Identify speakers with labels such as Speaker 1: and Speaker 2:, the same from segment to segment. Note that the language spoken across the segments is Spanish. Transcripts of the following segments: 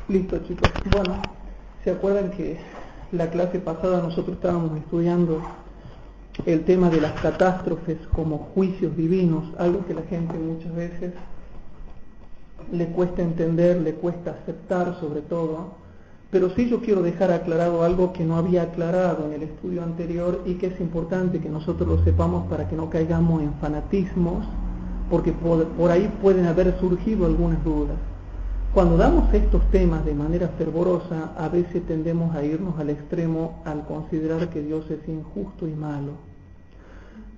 Speaker 1: Listo, chicos. Bueno, ¿se acuerdan que la clase pasada nosotros estábamos estudiando el tema de las catástrofes como juicios divinos? Algo que la gente muchas veces le cuesta entender, le cuesta aceptar sobre todo. Pero sí yo quiero dejar aclarado algo que no había aclarado en el estudio anterior y que es importante que nosotros lo sepamos para que no caigamos en fanatismos, porque por ahí pueden haber surgido algunas dudas. Cuando damos estos temas de manera fervorosa, a veces tendemos a irnos al extremo al considerar que Dios es injusto y malo.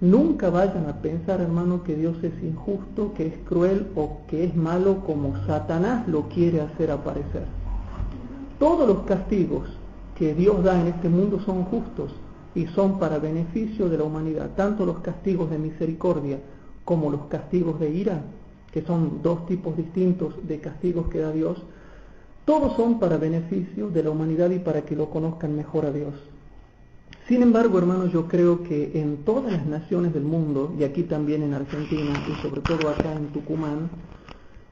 Speaker 1: Nunca vayan a pensar, hermano, que Dios es injusto, que es cruel o que es malo como Satanás lo quiere hacer aparecer. Todos los castigos que Dios da en este mundo son justos y son para beneficio de la humanidad, tanto los castigos de misericordia como los castigos de ira, que son dos tipos distintos de castigos que da Dios. Todos son para beneficio de la humanidad y para que lo conozcan mejor a Dios. Sin embargo, hermanos, yo creo que en todas las naciones del mundo, y aquí también en Argentina, y sobre todo acá en Tucumán,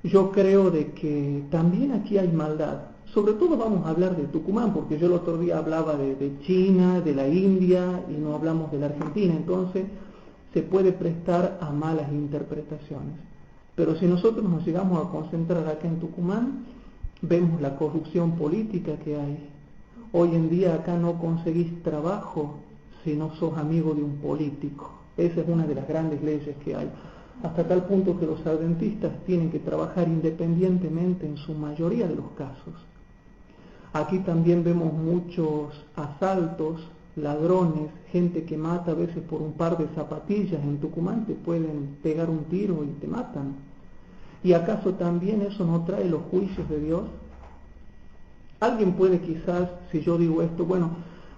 Speaker 1: yo creo de que también aquí hay maldad. Sobre todo vamos a hablar de Tucumán, porque yo el otro día hablaba de China, de la India, y no hablamos de la Argentina, entonces se puede prestar a malas interpretaciones. Pero si nosotros nos llegamos a concentrar acá en Tucumán, vemos la corrupción política que hay. Hoy en día acá no conseguís trabajo si no sos amigo de un político. Esa es una de las grandes leyes que hay. Hasta tal punto que los adventistas tienen que trabajar independientemente en su mayoría de los casos. Aquí también vemos muchos asaltos, ladrones, gente que mata a veces por un par de zapatillas. En Tucumán te pueden pegar un tiro y te matan. ¿Y acaso también eso no trae los juicios de Dios? Alguien puede quizás, si yo digo esto, bueno,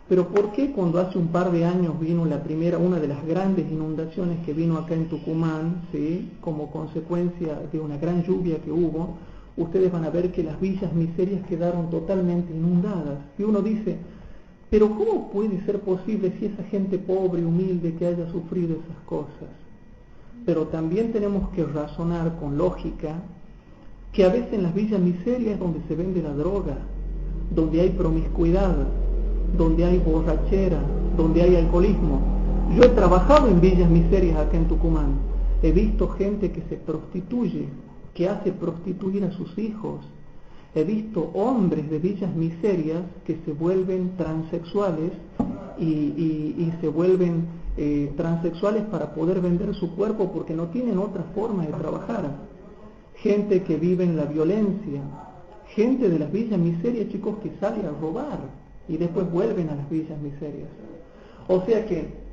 Speaker 1: pero ¿por qué cuando hace un par de años vino una de las grandes inundaciones que vino acá en Tucumán, ¿sí?, como consecuencia de una gran lluvia que hubo, ustedes van a ver que las villas miserias quedaron totalmente inundadas? Y uno dice, pero ¿cómo puede ser posible si esa gente pobre, humilde, que haya sufrido esas cosas? Pero también tenemos que razonar con lógica que a veces en las villas miserias es donde se vende la droga, donde hay promiscuidad, donde hay borrachera, donde hay alcoholismo. Yo he trabajado en villas miserias acá en Tucumán, he visto gente que se prostituye, que hace prostituir a sus hijos, he visto hombres de villas miserias que se vuelven transexuales y se vuelven transexuales para poder vender su cuerpo porque no tienen otra forma de trabajar. Gente que vive en la violencia, gente de las villas miserias, chicos, que sale a robar y después vuelven a las villas miserias. O sea que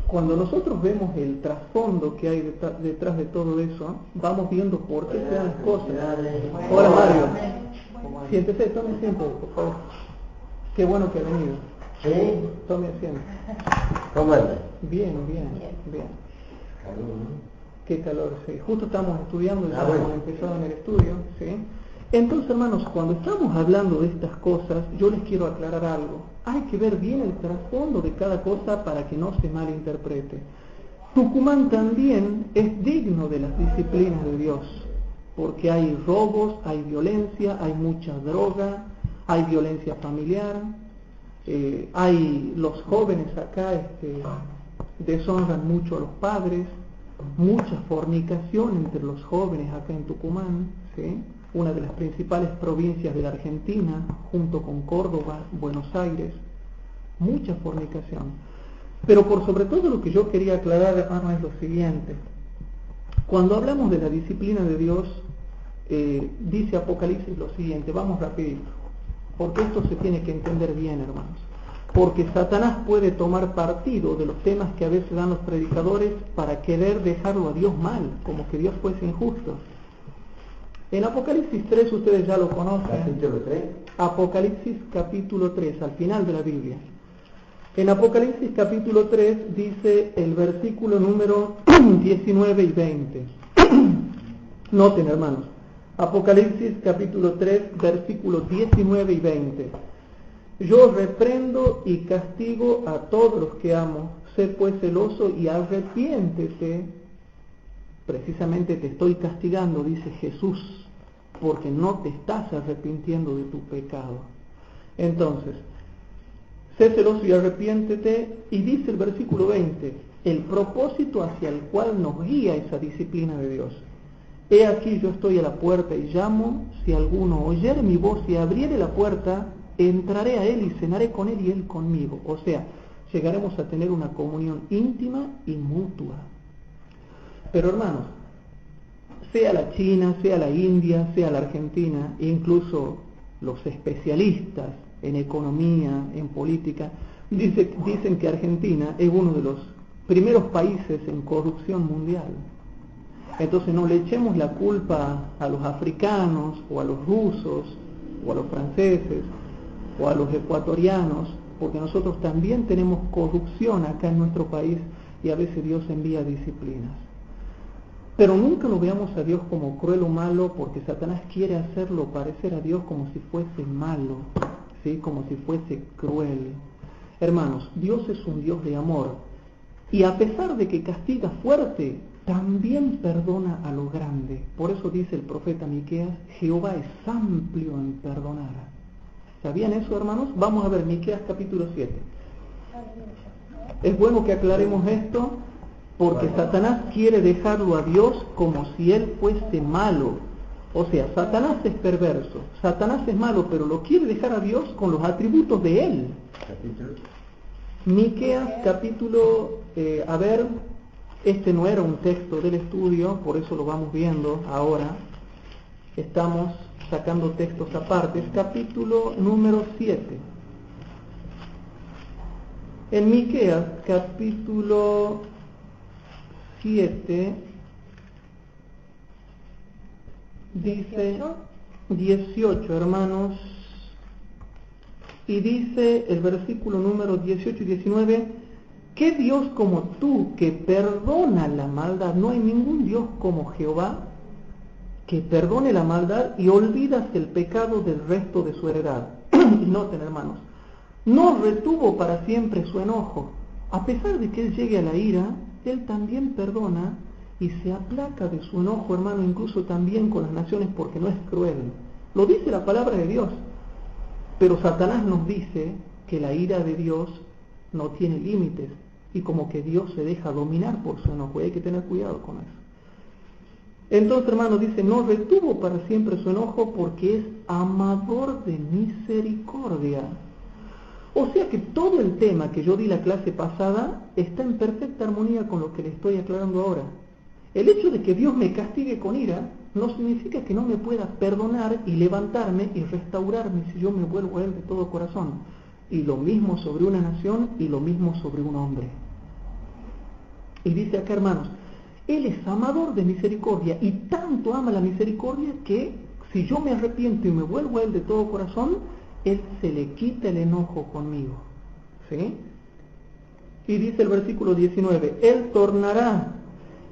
Speaker 1: cuando nosotros vemos el trasfondo que hay detrás de todo eso, vamos viendo por qué se dan las cosas. Hola Mario, siéntese, tome asiento, por favor. Qué bueno que ha venido.
Speaker 2: ¿Sí?
Speaker 1: Tome asiento.
Speaker 2: ¿Cómo anda?
Speaker 1: Bien.
Speaker 2: Calor, ¿no?
Speaker 1: Qué calor, sí. Justo estamos estudiando, ya
Speaker 2: bueno.
Speaker 1: hemos empezado en el estudio, ¿sí? Entonces, hermanos, cuando estamos hablando de estas cosas, yo les quiero aclarar algo. Hay que ver bien el trasfondo de cada cosa para que no se malinterprete. Tucumán también es digno de las disciplinas de Dios, porque hay robos, hay violencia, hay mucha droga, hay violencia familiar, hay los jóvenes acá deshonran mucho a los padres, mucha fornicación entre los jóvenes acá en Tucumán, ¿sí?, una de las principales provincias de la Argentina, junto con Córdoba, Buenos Aires, mucha fornicación. Pero por sobre todo lo que yo quería aclarar, hermano, es lo siguiente. Cuando hablamos de la disciplina de Dios, dice Apocalipsis lo siguiente, vamos rapidito, porque esto se tiene que entender bien, hermanos. Porque Satanás puede tomar partido de los temas que a veces dan los predicadores para querer dejarlo a Dios mal, como que Dios fuese injusto. En Apocalipsis 3, ustedes ya lo conocen.
Speaker 2: ¿Capítulo 3?
Speaker 1: Apocalipsis capítulo 3, al final de la Biblia. En Apocalipsis capítulo 3 dice el versículo número 19 y 20. Noten, hermanos. Apocalipsis capítulo 3, versículos 19 y 20. Yo reprendo y castigo a todos los que amo. Sé pues celoso y arrepiéntete. Precisamente te estoy castigando, dice Jesús. porque no te estás arrepintiendo de tu pecado. Entonces, sé celoso y arrepiéntete, y dice el versículo 20, el propósito hacia el cual nos guía esa disciplina de Dios. He aquí yo estoy a la puerta y llamo, si alguno oyere mi voz y abriere la puerta, entraré a él y cenaré con él y él conmigo. O sea, llegaremos a tener una comunión íntima y mutua. Pero hermanos, sea la China, sea la India, sea la Argentina, incluso los especialistas en economía, en política, dicen que Argentina es uno de los primeros países en corrupción mundial. Entonces no le echemos la culpa a los africanos, o a los rusos, o a los franceses, o a los ecuatorianos, porque nosotros también tenemos corrupción acá en nuestro país y a veces Dios envía disciplinas. Pero nunca lo veamos a Dios como cruel o malo, porque Satanás quiere hacerlo parecer a Dios como si fuese malo, ¿sí? Como si fuese cruel. Hermanos, Dios es un Dios de amor, y a pesar de que castiga fuerte, también perdona a lo grande. Por eso dice el profeta Miqueas, Jehová es amplio en perdonar. ¿Sabían eso, hermanos? Vamos a ver Miqueas capítulo 7. Es bueno que aclaremos esto, porque Satanás quiere dejarlo a Dios como si él fuese malo. O sea, Satanás es perverso, Satanás es malo, pero lo quiere dejar a Dios con los atributos de él. Miqueas capítulo, este no era un texto del estudio, por eso lo vamos viendo ahora. Estamos sacando textos aparte. Es capítulo número 7. En Miqueas capítulo 7 dice 18, hermanos, y dice el versículo número 18 y 19, ¿qué Dios como tú que perdona la maldad? No hay ningún Dios como Jehová que perdone la maldad y olvidas el pecado del resto de su heredad. Y noten, hermanos, no retuvo para siempre su enojo. A pesar de que él llegue a la ira, él también perdona y se aplaca de su enojo, hermano, incluso también con las naciones, porque no es cruel. Lo dice la palabra de Dios. Pero Satanás nos dice que la ira de Dios no tiene límites, y como que Dios se deja dominar por su enojo, y hay que tener cuidado con eso. Entonces, hermano, dice, no retuvo para siempre su enojo, porque es amador de misericordia. O sea que todo el tema que yo di la clase pasada está en perfecta armonía con lo que le estoy aclarando ahora. El hecho de que Dios me castigue con ira no significa que no me pueda perdonar y levantarme y restaurarme si yo me vuelvo a Él de todo corazón. Y lo mismo sobre una nación y lo mismo sobre un hombre. Y dice acá, hermanos, Él es amador de misericordia, y tanto ama la misericordia que si yo me arrepiento y me vuelvo a Él de todo corazón, Él se le quita el enojo conmigo. ¿Sí? Y dice el versículo 19, Él tornará,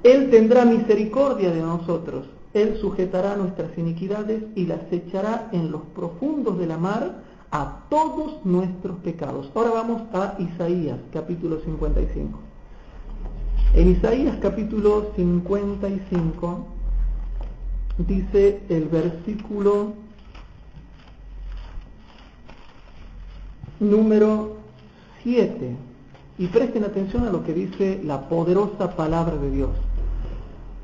Speaker 1: Él tendrá misericordia de nosotros, Él sujetará nuestras iniquidades y las echará en los profundos de la mar a todos nuestros pecados. Ahora vamos a Isaías capítulo 55. En Isaías capítulo 55 dice el versículo número 7, y presten atención a lo que dice la poderosa palabra de Dios.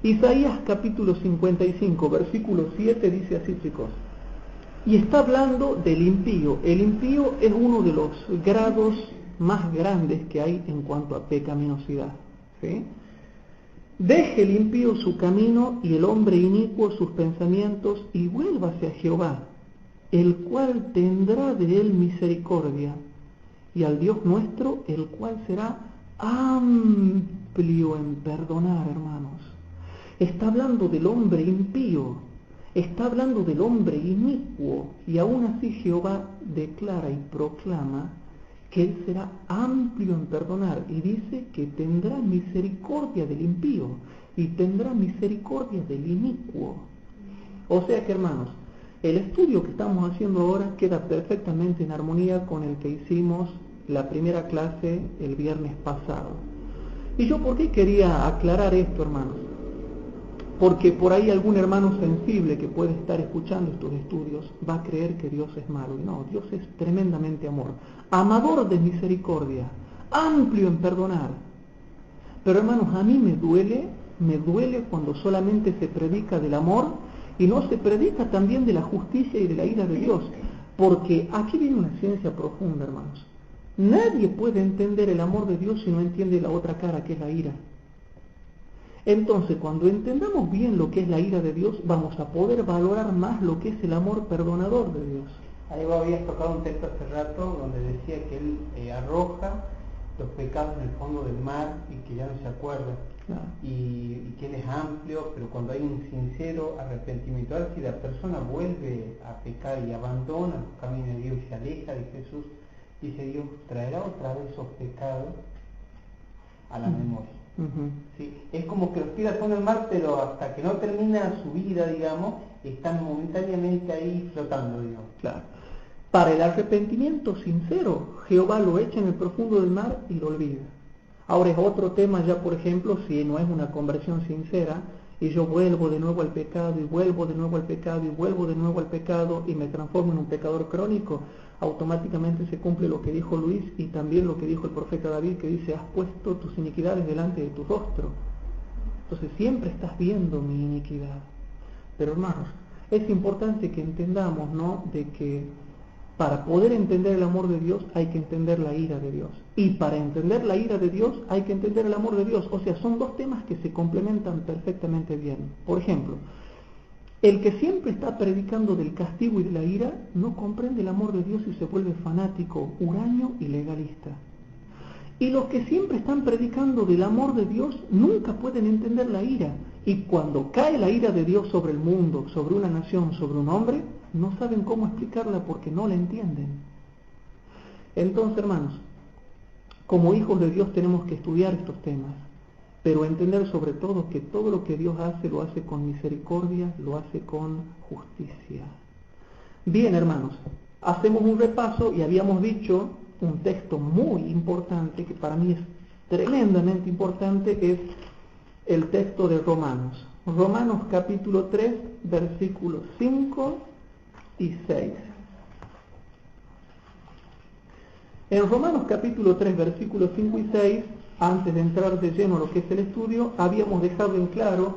Speaker 1: Isaías capítulo 55, versículo 7 dice así, chicos, y está hablando del impío. El impío es uno de los grados más grandes que hay en cuanto a pecaminosidad. ¿Sí? Deje el impío su camino y el hombre inicuo sus pensamientos, y vuélvase a Jehová, el cual tendrá de él misericordia, y al Dios nuestro, el cual será amplio en perdonar, hermanos. Está hablando del hombre impío, está hablando del hombre inicuo, y aún así Jehová declara y proclama que Él será amplio en perdonar, y dice que tendrá misericordia del impío y tendrá misericordia del inicuo. O sea que, hermanos, el estudio que estamos haciendo ahora queda perfectamente en armonía con el que hicimos la primera clase el viernes pasado. ¿Y yo por qué quería aclarar esto, hermanos? Porque por ahí algún hermano sensible que puede estar escuchando estos estudios va a creer que Dios es malo. Y no, Dios es tremendamente amor, amador de misericordia, amplio en perdonar. Pero hermanos, a mí me duele cuando solamente se predica del amor y no se predica también de la justicia y de la ira de Dios. Porque aquí viene una ciencia profunda, hermanos. Nadie puede entender el amor de Dios si no entiende la otra cara, que es la ira. Entonces, cuando entendamos bien lo que es la ira de Dios, vamos a poder valorar más lo que es el amor perdonador de Dios.
Speaker 3: Ahí vos habías tocado un texto hace rato donde decía que Él arroja los pecados en el fondo del mar y que ya no se acuerda.
Speaker 1: Claro.
Speaker 3: Y que Él es amplio, pero cuando hay un sincero arrepentimiento, si la persona vuelve a pecar y abandona los caminos de Dios y se aleja de Jesús, dice Dios, traerá otra vez esos pecados a la memoria. Sí, es como que los tira al fondo del mar, pero hasta que no termina su vida, digamos, están momentáneamente ahí flotando, digamos.
Speaker 1: Claro. Para el arrepentimiento sincero, Jehová lo echa en el profundo del mar y lo olvida. Ahora es otro tema ya, por ejemplo, si no es una conversión sincera y yo vuelvo de nuevo al pecado y vuelvo de nuevo al pecado y vuelvo de nuevo al pecado y me transformo en un pecador crónico, automáticamente se cumple lo que dijo Luis y también lo que dijo el profeta David, que dice: has puesto tus iniquidades delante de tu rostro. Entonces siempre estás viendo mi iniquidad. Pero hermanos, es importante que entendamos, ¿no?, de que para poder entender el amor de Dios hay que entender la ira de Dios. Y para entender la ira de Dios hay que entender el amor de Dios. O sea, son dos temas que se complementan perfectamente bien. Por ejemplo, el que siempre está predicando del castigo y de la ira no comprende el amor de Dios y se vuelve fanático, huraño y legalista. Y los que siempre están predicando del amor de Dios nunca pueden entender la ira. Y cuando cae la ira de Dios sobre el mundo, sobre una nación, sobre un hombre, no saben cómo explicarla porque no la entienden. Entonces, hermanos, como hijos de Dios tenemos que estudiar estos temas, pero entender sobre todo que todo lo que Dios hace lo hace con misericordia, lo hace con justicia. Bien, hermanos, hacemos un repaso y habíamos dicho un texto muy importante, que para mí es tremendamente importante, que es el texto de Romanos. Romanos capítulo 3, versículos 5 y 6. En Romanos capítulo 3, versículos 5 y 6, antes de entrar de lleno a lo que es el estudio, habíamos dejado en claro,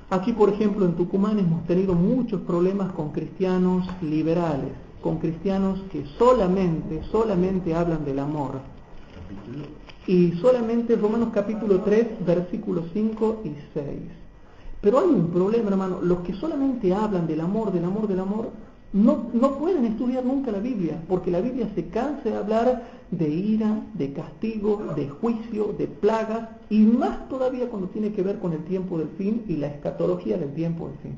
Speaker 1: aquí por ejemplo en Tucumán hemos tenido muchos problemas con cristianos liberales, con cristianos que solamente hablan del amor. Y solamente Romanos capítulo 3, versículos 5 y 6. Pero hay un problema, hermano, los que solamente hablan del amor, no pueden estudiar nunca la Biblia, porque la Biblia se cansa de hablar de ira, de castigo, de juicio, de plagas, y más todavía cuando tiene que ver con el tiempo del fin y la escatología del tiempo del fin.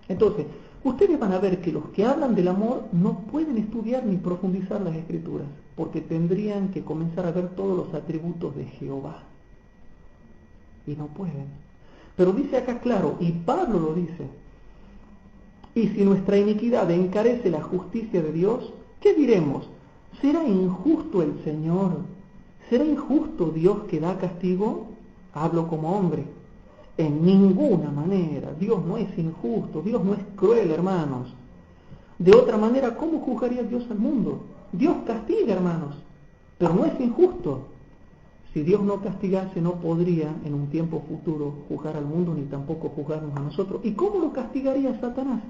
Speaker 1: Entonces, ustedes van a ver que los que hablan del amor no pueden estudiar ni profundizar las Escrituras, porque tendrían que comenzar a ver todos los atributos de Jehová. Y no pueden. Pero dice acá claro, y Pablo lo dice: y si nuestra iniquidad encarece la justicia de Dios, ¿qué diremos? ¿Será injusto el Señor? ¿Será injusto Dios que da castigo? Hablo como hombre. En ninguna manera. Dios no es injusto, Dios no es cruel, hermanos. De otra manera, ¿cómo juzgaría Dios al mundo? Dios castiga, hermanos, pero no es injusto. Si Dios no castigase, no podría en un tiempo futuro juzgar al mundo ni tampoco juzgarnos a nosotros. ¿Y cómo lo castigaría Satanás?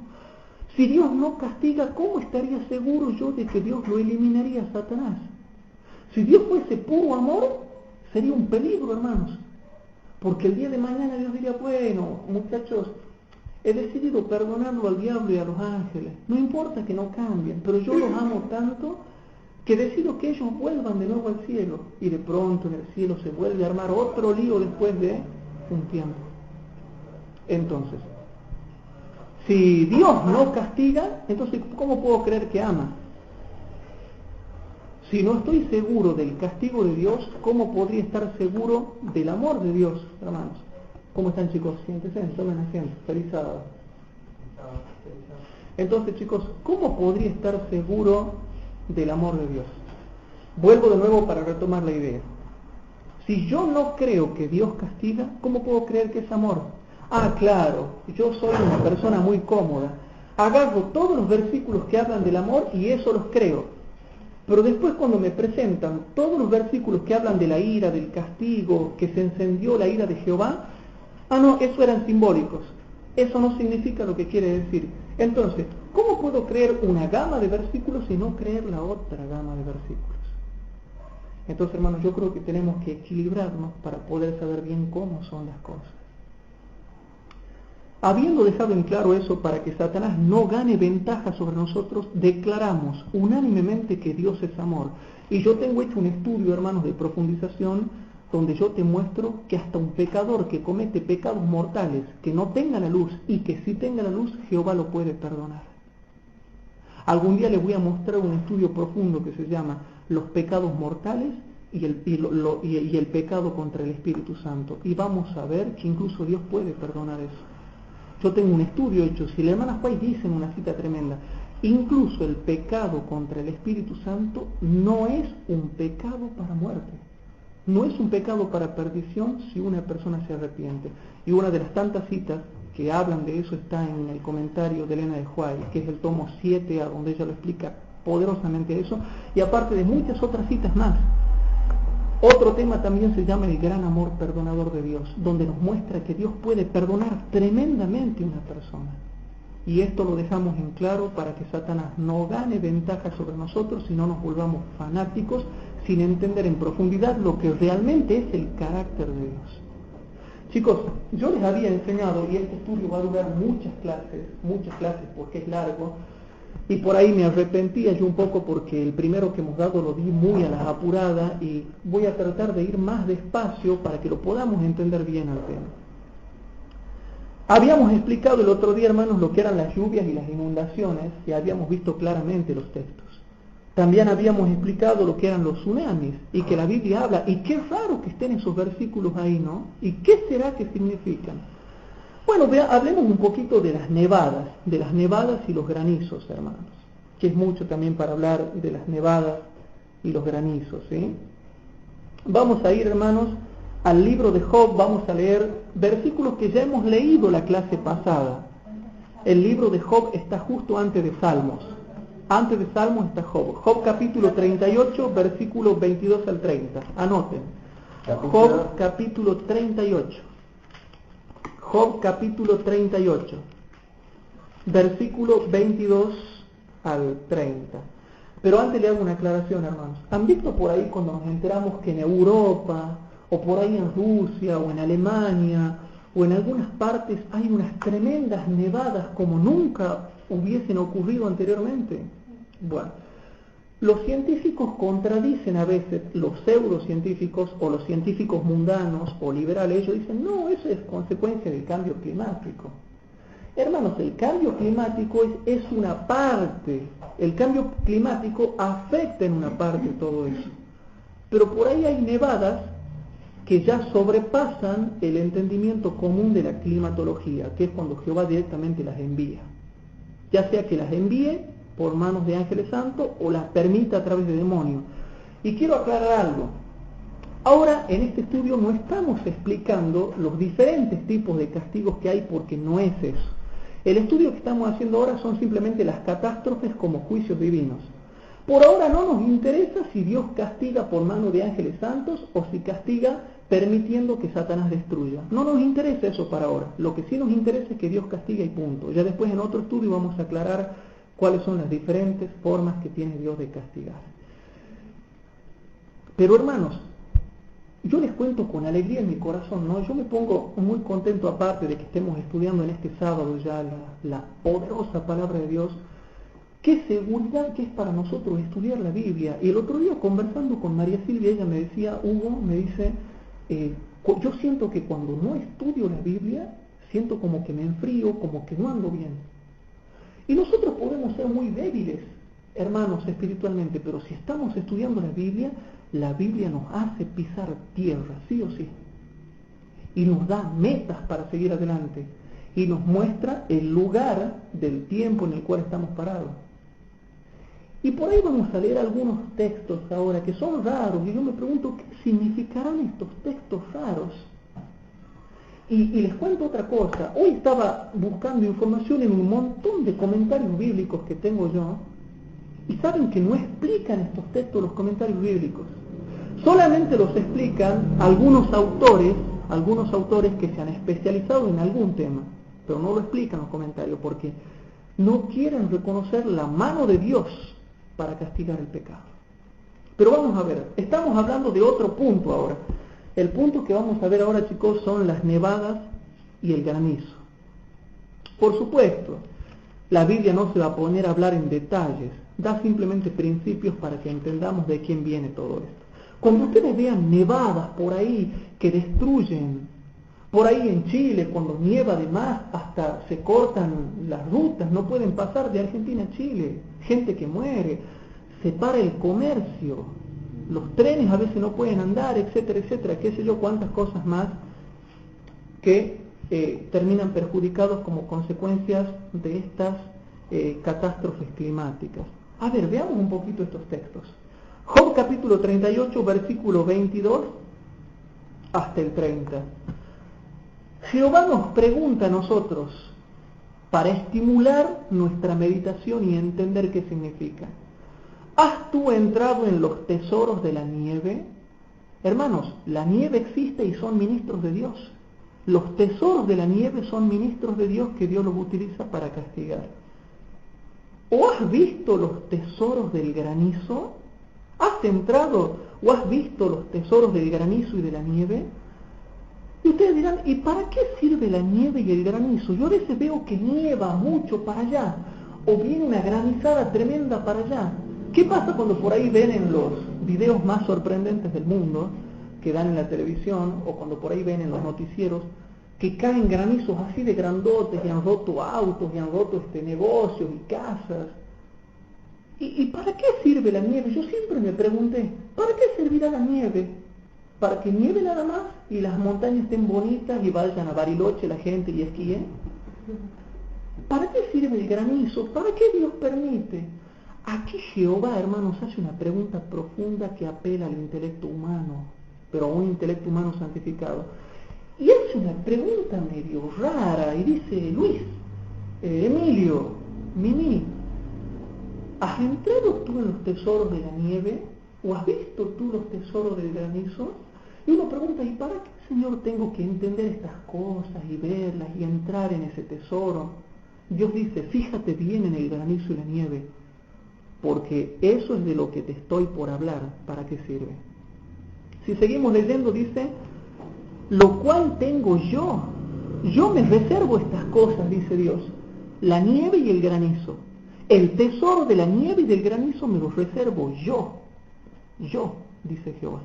Speaker 1: Si Dios no castiga, ¿cómo estaría seguro yo de que Dios lo eliminaría a Satanás? Si Dios fuese puro amor, sería un peligro, hermanos. Porque el día de mañana Dios diría: bueno, muchachos, he decidido perdonarlo al diablo y a los ángeles. No importa que no cambien, pero yo los amo tanto que decido que ellos vuelvan de nuevo al cielo. Y de pronto en el cielo se vuelve a armar otro lío después de un tiempo. Entonces, si Dios no castiga, entonces ¿cómo puedo creer que ama? Si no estoy seguro del castigo de Dios, ¿cómo podría estar seguro del amor de Dios, hermanos? ¿Cómo están, chicos? Siéntense, tomen asiento. Feliz sábado. Entonces, chicos, ¿cómo podría estar seguro del amor de Dios? Vuelvo de nuevo para retomar la idea. Si yo no creo que Dios castiga, ¿cómo puedo creer que es amor? Ah, claro, yo soy una persona muy cómoda. Agarro todos los versículos que hablan del amor y eso los creo. Pero después cuando me presentan todos los versículos que hablan de la ira, del castigo, que se encendió la ira de Jehová, ah no, eso eran simbólicos. Eso no significa lo que quiere decir. Entonces, ¿cómo puedo creer una gama de versículos y no creer la otra gama de versículos? Entonces, hermanos, yo creo que tenemos que equilibrarnos para poder saber bien cómo son las cosas. Habiendo dejado en claro eso para que Satanás no gane ventaja sobre nosotros, declaramos unánimemente que Dios es amor. Y yo tengo hecho un estudio, hermanos, de profundización, donde yo te muestro que hasta un pecador que comete pecados mortales, que no tenga la luz y que sí tenga la luz, Jehová lo puede perdonar. Algún día les voy a mostrar un estudio profundo que se llama Los pecados mortales y el pecado contra el Espíritu Santo. Y vamos a ver que incluso Dios puede perdonar eso. Yo tengo un estudio hecho, si la hermana White dice en una cita tremenda, incluso el pecado contra el Espíritu Santo no es un pecado para muerte, no es un pecado para perdición si una persona se arrepiente. Y una de las tantas citas que hablan de eso está en el comentario de Elena de White, que es el tomo 7A, donde ella lo explica poderosamente eso, y aparte de muchas otras citas más. Otro tema también se llama el gran amor perdonador de Dios, donde nos muestra que Dios puede perdonar tremendamente a una persona. Y esto lo dejamos en claro para que Satanás no gane ventaja sobre nosotros y no nos volvamos fanáticos sin entender en profundidad lo que realmente es el carácter de Dios. Chicos, yo les había enseñado, y este estudio va a durar muchas clases porque es largo, y por ahí me arrepentía yo un poco porque el primero que hemos dado lo di muy a la apurada y voy a tratar de ir más despacio para que lo podamos entender bien al tema. Habíamos explicado el otro día, hermanos, lo que eran las lluvias y las inundaciones y habíamos visto claramente los textos. También habíamos explicado lo que eran los tsunamis y que la Biblia habla, y qué raro que estén esos versículos ahí, ¿no? ¿Y qué será que significan? Bueno, hablemos un poquito de las nevadas y los granizos, hermanos, que es mucho también para hablar de las nevadas y los granizos, ¿sí? Vamos a ir, hermanos, al libro de Job, vamos a leer versículos que ya hemos leído la clase pasada. El libro de Job está justo antes de Salmos. Antes de Salmos está Job. Job capítulo 38, versículos 22 al 30. Anoten. Job capítulo 38. Job capítulo 38, versículo 22 al 30. Pero antes le hago una aclaración, hermanos. ¿Han visto por ahí cuando nos enteramos que en Europa, o por ahí en Rusia, o en Alemania, o en algunas partes hay unas tremendas nevadas como nunca hubiesen ocurrido anteriormente? Bueno, los científicos contradicen a veces, los pseudocientíficos o los científicos mundanos o liberales, ellos dicen, no, eso es consecuencia del cambio climático. Hermanos, el cambio climático es una parte, el cambio climático afecta en una parte todo eso. Pero por ahí hay nevadas que ya sobrepasan el entendimiento común de la climatología, que es cuando Jehová directamente las envía. Ya sea que las envíe por manos de ángeles santos o las permita a través de demonios. Y quiero aclarar algo. Ahora, en este estudio no estamos explicando los diferentes tipos de castigos que hay, porque no es eso. El estudio que estamos haciendo ahora son simplemente las catástrofes como juicios divinos. Por ahora no nos interesa si Dios castiga por mano de ángeles santos o si castiga permitiendo que Satanás destruya. No nos interesa eso para ahora. Lo que sí nos interesa es que Dios castiga y punto. Ya después en otro estudio vamos a aclarar cuáles son las diferentes formas que tiene Dios de castigar. Pero hermanos, yo les cuento con alegría en mi corazón, ¿no? Yo me pongo muy contento, aparte de que estemos estudiando en este sábado ya la poderosa palabra de Dios. Qué seguridad que es para nosotros estudiar la Biblia. Y el otro día, conversando con María Silvia, ella me decía, Hugo, me dice, yo siento que cuando no estudio la Biblia, siento como que me enfrío, como que no ando bien. Y nosotros podemos ser muy débiles, hermanos, espiritualmente, pero si estamos estudiando la Biblia nos hace pisar tierra, sí o sí. Y nos da metas para seguir adelante. Y nos muestra el lugar del tiempo en el cual estamos parados. Y por ahí vamos a leer algunos textos ahora que son raros. Y yo me pregunto, ¿qué significarán estos textos raros? Y les cuento otra cosa. Hoy estaba buscando información en un montón de comentarios bíblicos que tengo yo, y saben que no explican estos textos los comentarios bíblicos. Solamente los explican algunos autores que se han especializado en algún tema, pero no lo explican los comentarios porque no quieren reconocer la mano de Dios para castigar el pecado. Pero vamos a ver, estamos hablando de otro punto ahora. El punto que vamos a ver ahora, chicos, son las nevadas y el granizo. Por supuesto, la Biblia no se va a poner a hablar en detalles, da simplemente principios para que entendamos de quién viene todo esto. Cuando ustedes vean nevadas por ahí que destruyen, por ahí en Chile, cuando nieva de más, hasta se cortan las rutas, no pueden pasar de Argentina a Chile, gente que muere, se para el comercio, los trenes a veces no pueden andar, etcétera, etcétera, qué sé yo, cuántas cosas más que terminan perjudicados como consecuencias de estas catástrofes climáticas. A ver, veamos un poquito estos textos. Job capítulo 38, versículo 22 hasta el 30. Jehová nos pregunta a nosotros para estimular nuestra meditación y entender qué significa. ¿Has tú entrado en los tesoros de la nieve? Hermanos, la nieve existe y son ministros de Dios. Los tesoros de la nieve son ministros de Dios que Dios los utiliza para castigar. ¿O has visto los tesoros del granizo? ¿Has entrado o has visto los tesoros del granizo y de la nieve? Y ustedes dirán, ¿y para qué sirve la nieve y el granizo? Yo a veces veo que nieva mucho para allá, o viene una granizada tremenda para allá. ¿Qué pasa cuando por ahí ven en los videos más sorprendentes del mundo, que dan en la televisión, o cuando por ahí ven en los noticieros, que caen granizos así de grandotes, y han roto autos, y han roto negocios y casas? ¿Y para qué sirve la nieve? Yo siempre me pregunté, ¿para qué servirá la nieve? ¿Para que nieve nada más y las montañas estén bonitas y vayan a Bariloche la gente y esquíen? ¿Para qué sirve el granizo? ¿Para qué Dios permite? Aquí Jehová, hermanos, hace una pregunta profunda que apela al intelecto humano, pero a un intelecto humano santificado. Y hace una pregunta medio rara y dice, Luis, Emilio, Mimi, ¿has entrado tú en los tesoros de la nieve? ¿O has visto tú los tesoros del granizo? Y uno pregunta, ¿y para qué, Señor, tengo que entender estas cosas y verlas y entrar en ese tesoro? Dios dice, fíjate bien en el granizo y la nieve, porque eso es de lo que te estoy por hablar. ¿Para qué sirve? Si seguimos leyendo, dice, lo cual tengo yo me reservo estas cosas, dice Dios, la nieve y el granizo. El tesoro de la nieve y del granizo me los reservo yo, dice Jehová.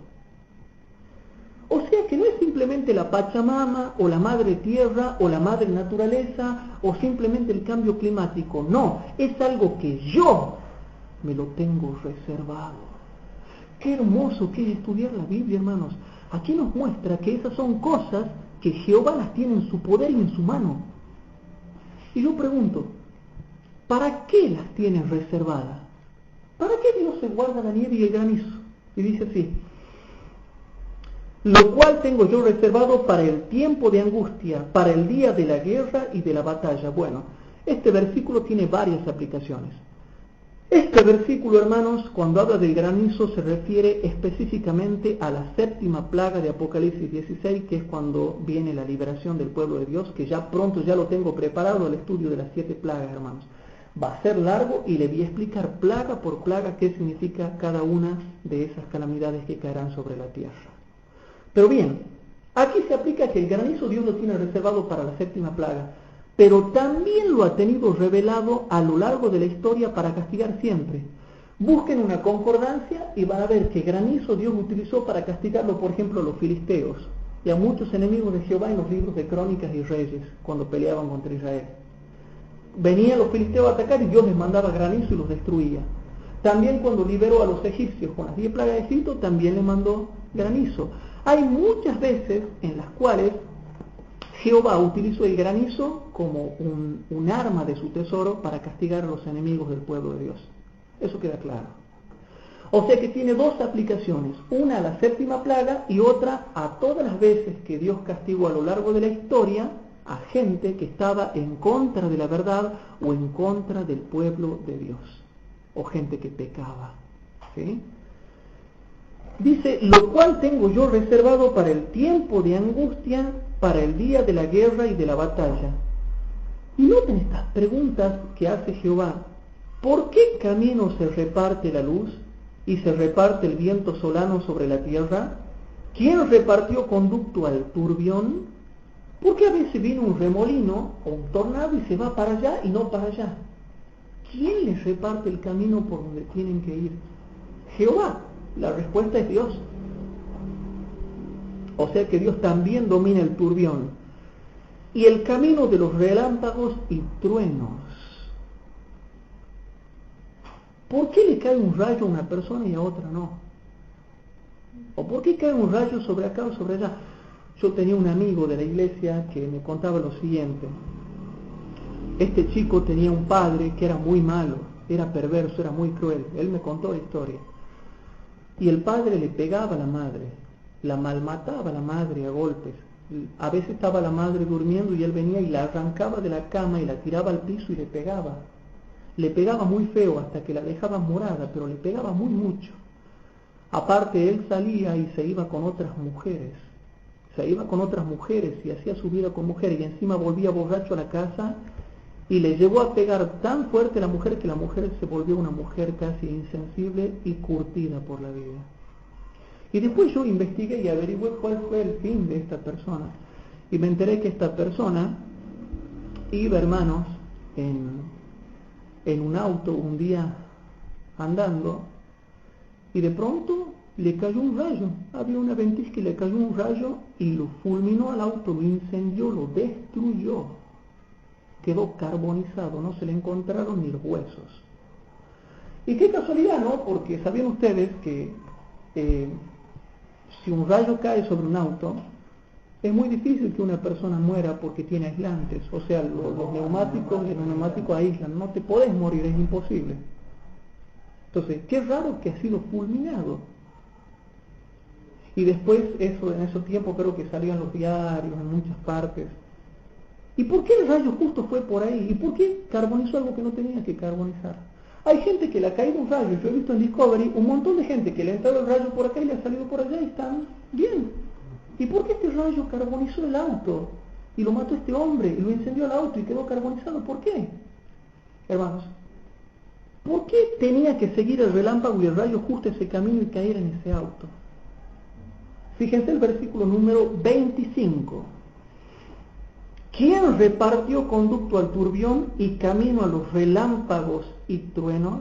Speaker 1: O sea que no es simplemente la Pachamama, o la Madre Tierra, o la Madre Naturaleza, o simplemente el cambio climático. No, es algo que yo me lo tengo reservado. Qué hermoso que es estudiar la Biblia, hermanos. Aquí nos muestra que esas son cosas que Jehová las tiene en su poder y en su mano. Y yo pregunto, ¿para qué las tiene reservadas? ¿Para qué Dios se guarda la nieve y el granizo? Y dice así, lo cual tengo yo reservado para el tiempo de angustia, para el día de la guerra y de la batalla. Bueno, este versículo tiene varias aplicaciones. Este versículo, hermanos, cuando habla del granizo, se refiere específicamente a la séptima plaga de Apocalipsis 16, que es cuando viene la liberación del pueblo de Dios, que ya pronto ya lo tengo preparado, el estudio de las 7 plagas, hermanos. Va a ser largo y le voy a explicar plaga por plaga qué significa cada una de esas calamidades que caerán sobre la tierra. Pero bien, aquí se aplica que el granizo Dios lo tiene reservado para la séptima plaga, pero también lo ha tenido revelado a lo largo de la historia para castigar siempre. Busquen una concordancia y van a ver que granizo Dios utilizó para castigarlo, por ejemplo, a los filisteos y a muchos enemigos de Jehová en los libros de Crónicas y Reyes, cuando peleaban contra Israel. Venían los filisteos a atacar y Dios les mandaba granizo y los destruía. También cuando liberó a los egipcios con las 10 plagas de Egipto, también les mandó granizo. Hay muchas veces en las cuales Jehová utilizó el granizo como un arma de su tesoro para castigar a los enemigos del pueblo de Dios. Eso queda claro. O sea que tiene dos aplicaciones, una a la séptima plaga y otra a todas las veces que Dios castigó a lo largo de la historia a gente que estaba en contra de la verdad o en contra del pueblo de Dios, o gente que pecaba. ¿Sí? Dice, lo cual tengo yo reservado para el tiempo de angustia, para el día de la guerra y de la batalla. Y noten estas preguntas que hace Jehová. ¿Por qué camino se reparte la luz y se reparte el viento solano sobre la tierra? ¿Quién repartió conducto al turbión? ¿Por qué a veces viene un remolino o un tornado y se va para allá y no para allá? ¿Quién les reparte el camino por donde tienen que ir? Jehová. La respuesta es Dios. O sea que Dios también domina el turbión y el camino de los relámpagos y truenos. ¿Por qué le cae un rayo a una persona y a otra no? ¿O por qué cae un rayo sobre acá o sobre allá? Yo tenía un amigo de la iglesia que me contaba lo siguiente. Este chico tenía un padre que era muy malo, era perverso, era muy cruel. Él me contó la historia. Y el padre le pegaba a la madre, la malmataba a la madre a golpes. A veces estaba la madre durmiendo y él venía y la arrancaba de la cama y la tiraba al piso y le pegaba. Le pegaba muy feo hasta que la dejaba morada, pero le pegaba muy mucho. Aparte él salía y se iba con otras mujeres. Se iba con otras mujeres y hacía su vida con mujeres y encima volvía borracho a la casa y le llegó a pegar tan fuerte a la mujer que la mujer se volvió una mujer casi insensible y curtida por la vida. Y después yo investigué y averigüé cuál fue el fin de esta persona. Y me enteré que esta persona iba, hermanos, en un auto un día andando y de pronto le cayó un rayo. Había una ventisca y le cayó un rayo y lo fulminó al auto, lo incendió, lo destruyó. Quedó carbonizado, no se le encontraron ni los huesos. Y qué casualidad, ¿no? Porque sabían ustedes que si un rayo cae sobre un auto, es muy difícil que una persona muera porque tiene aislantes. O sea, los neumáticos aíslan, no te podés morir, es imposible. Entonces, qué raro que ha sido fulminado. Y después, en esos tiempos creo que salían los diarios en muchas partes. ¿Y por qué el rayo justo fue por ahí? ¿Y por qué carbonizó algo que no tenía que carbonizar? Hay gente que le ha caído un rayo, yo he visto en Discovery un montón de gente que le ha entrado el rayo por acá y le ha salido por allá y están bien. ¿Y por qué este rayo carbonizó el auto? Y lo mató este hombre, y lo incendió el auto y quedó carbonizado. ¿Por qué? Hermanos, ¿por qué tenía que seguir el relámpago y el rayo justo ese camino y caer en ese auto? Fíjense el versículo número 25. ¿Quién repartió conducto al turbión y camino a los relámpagos y truenos,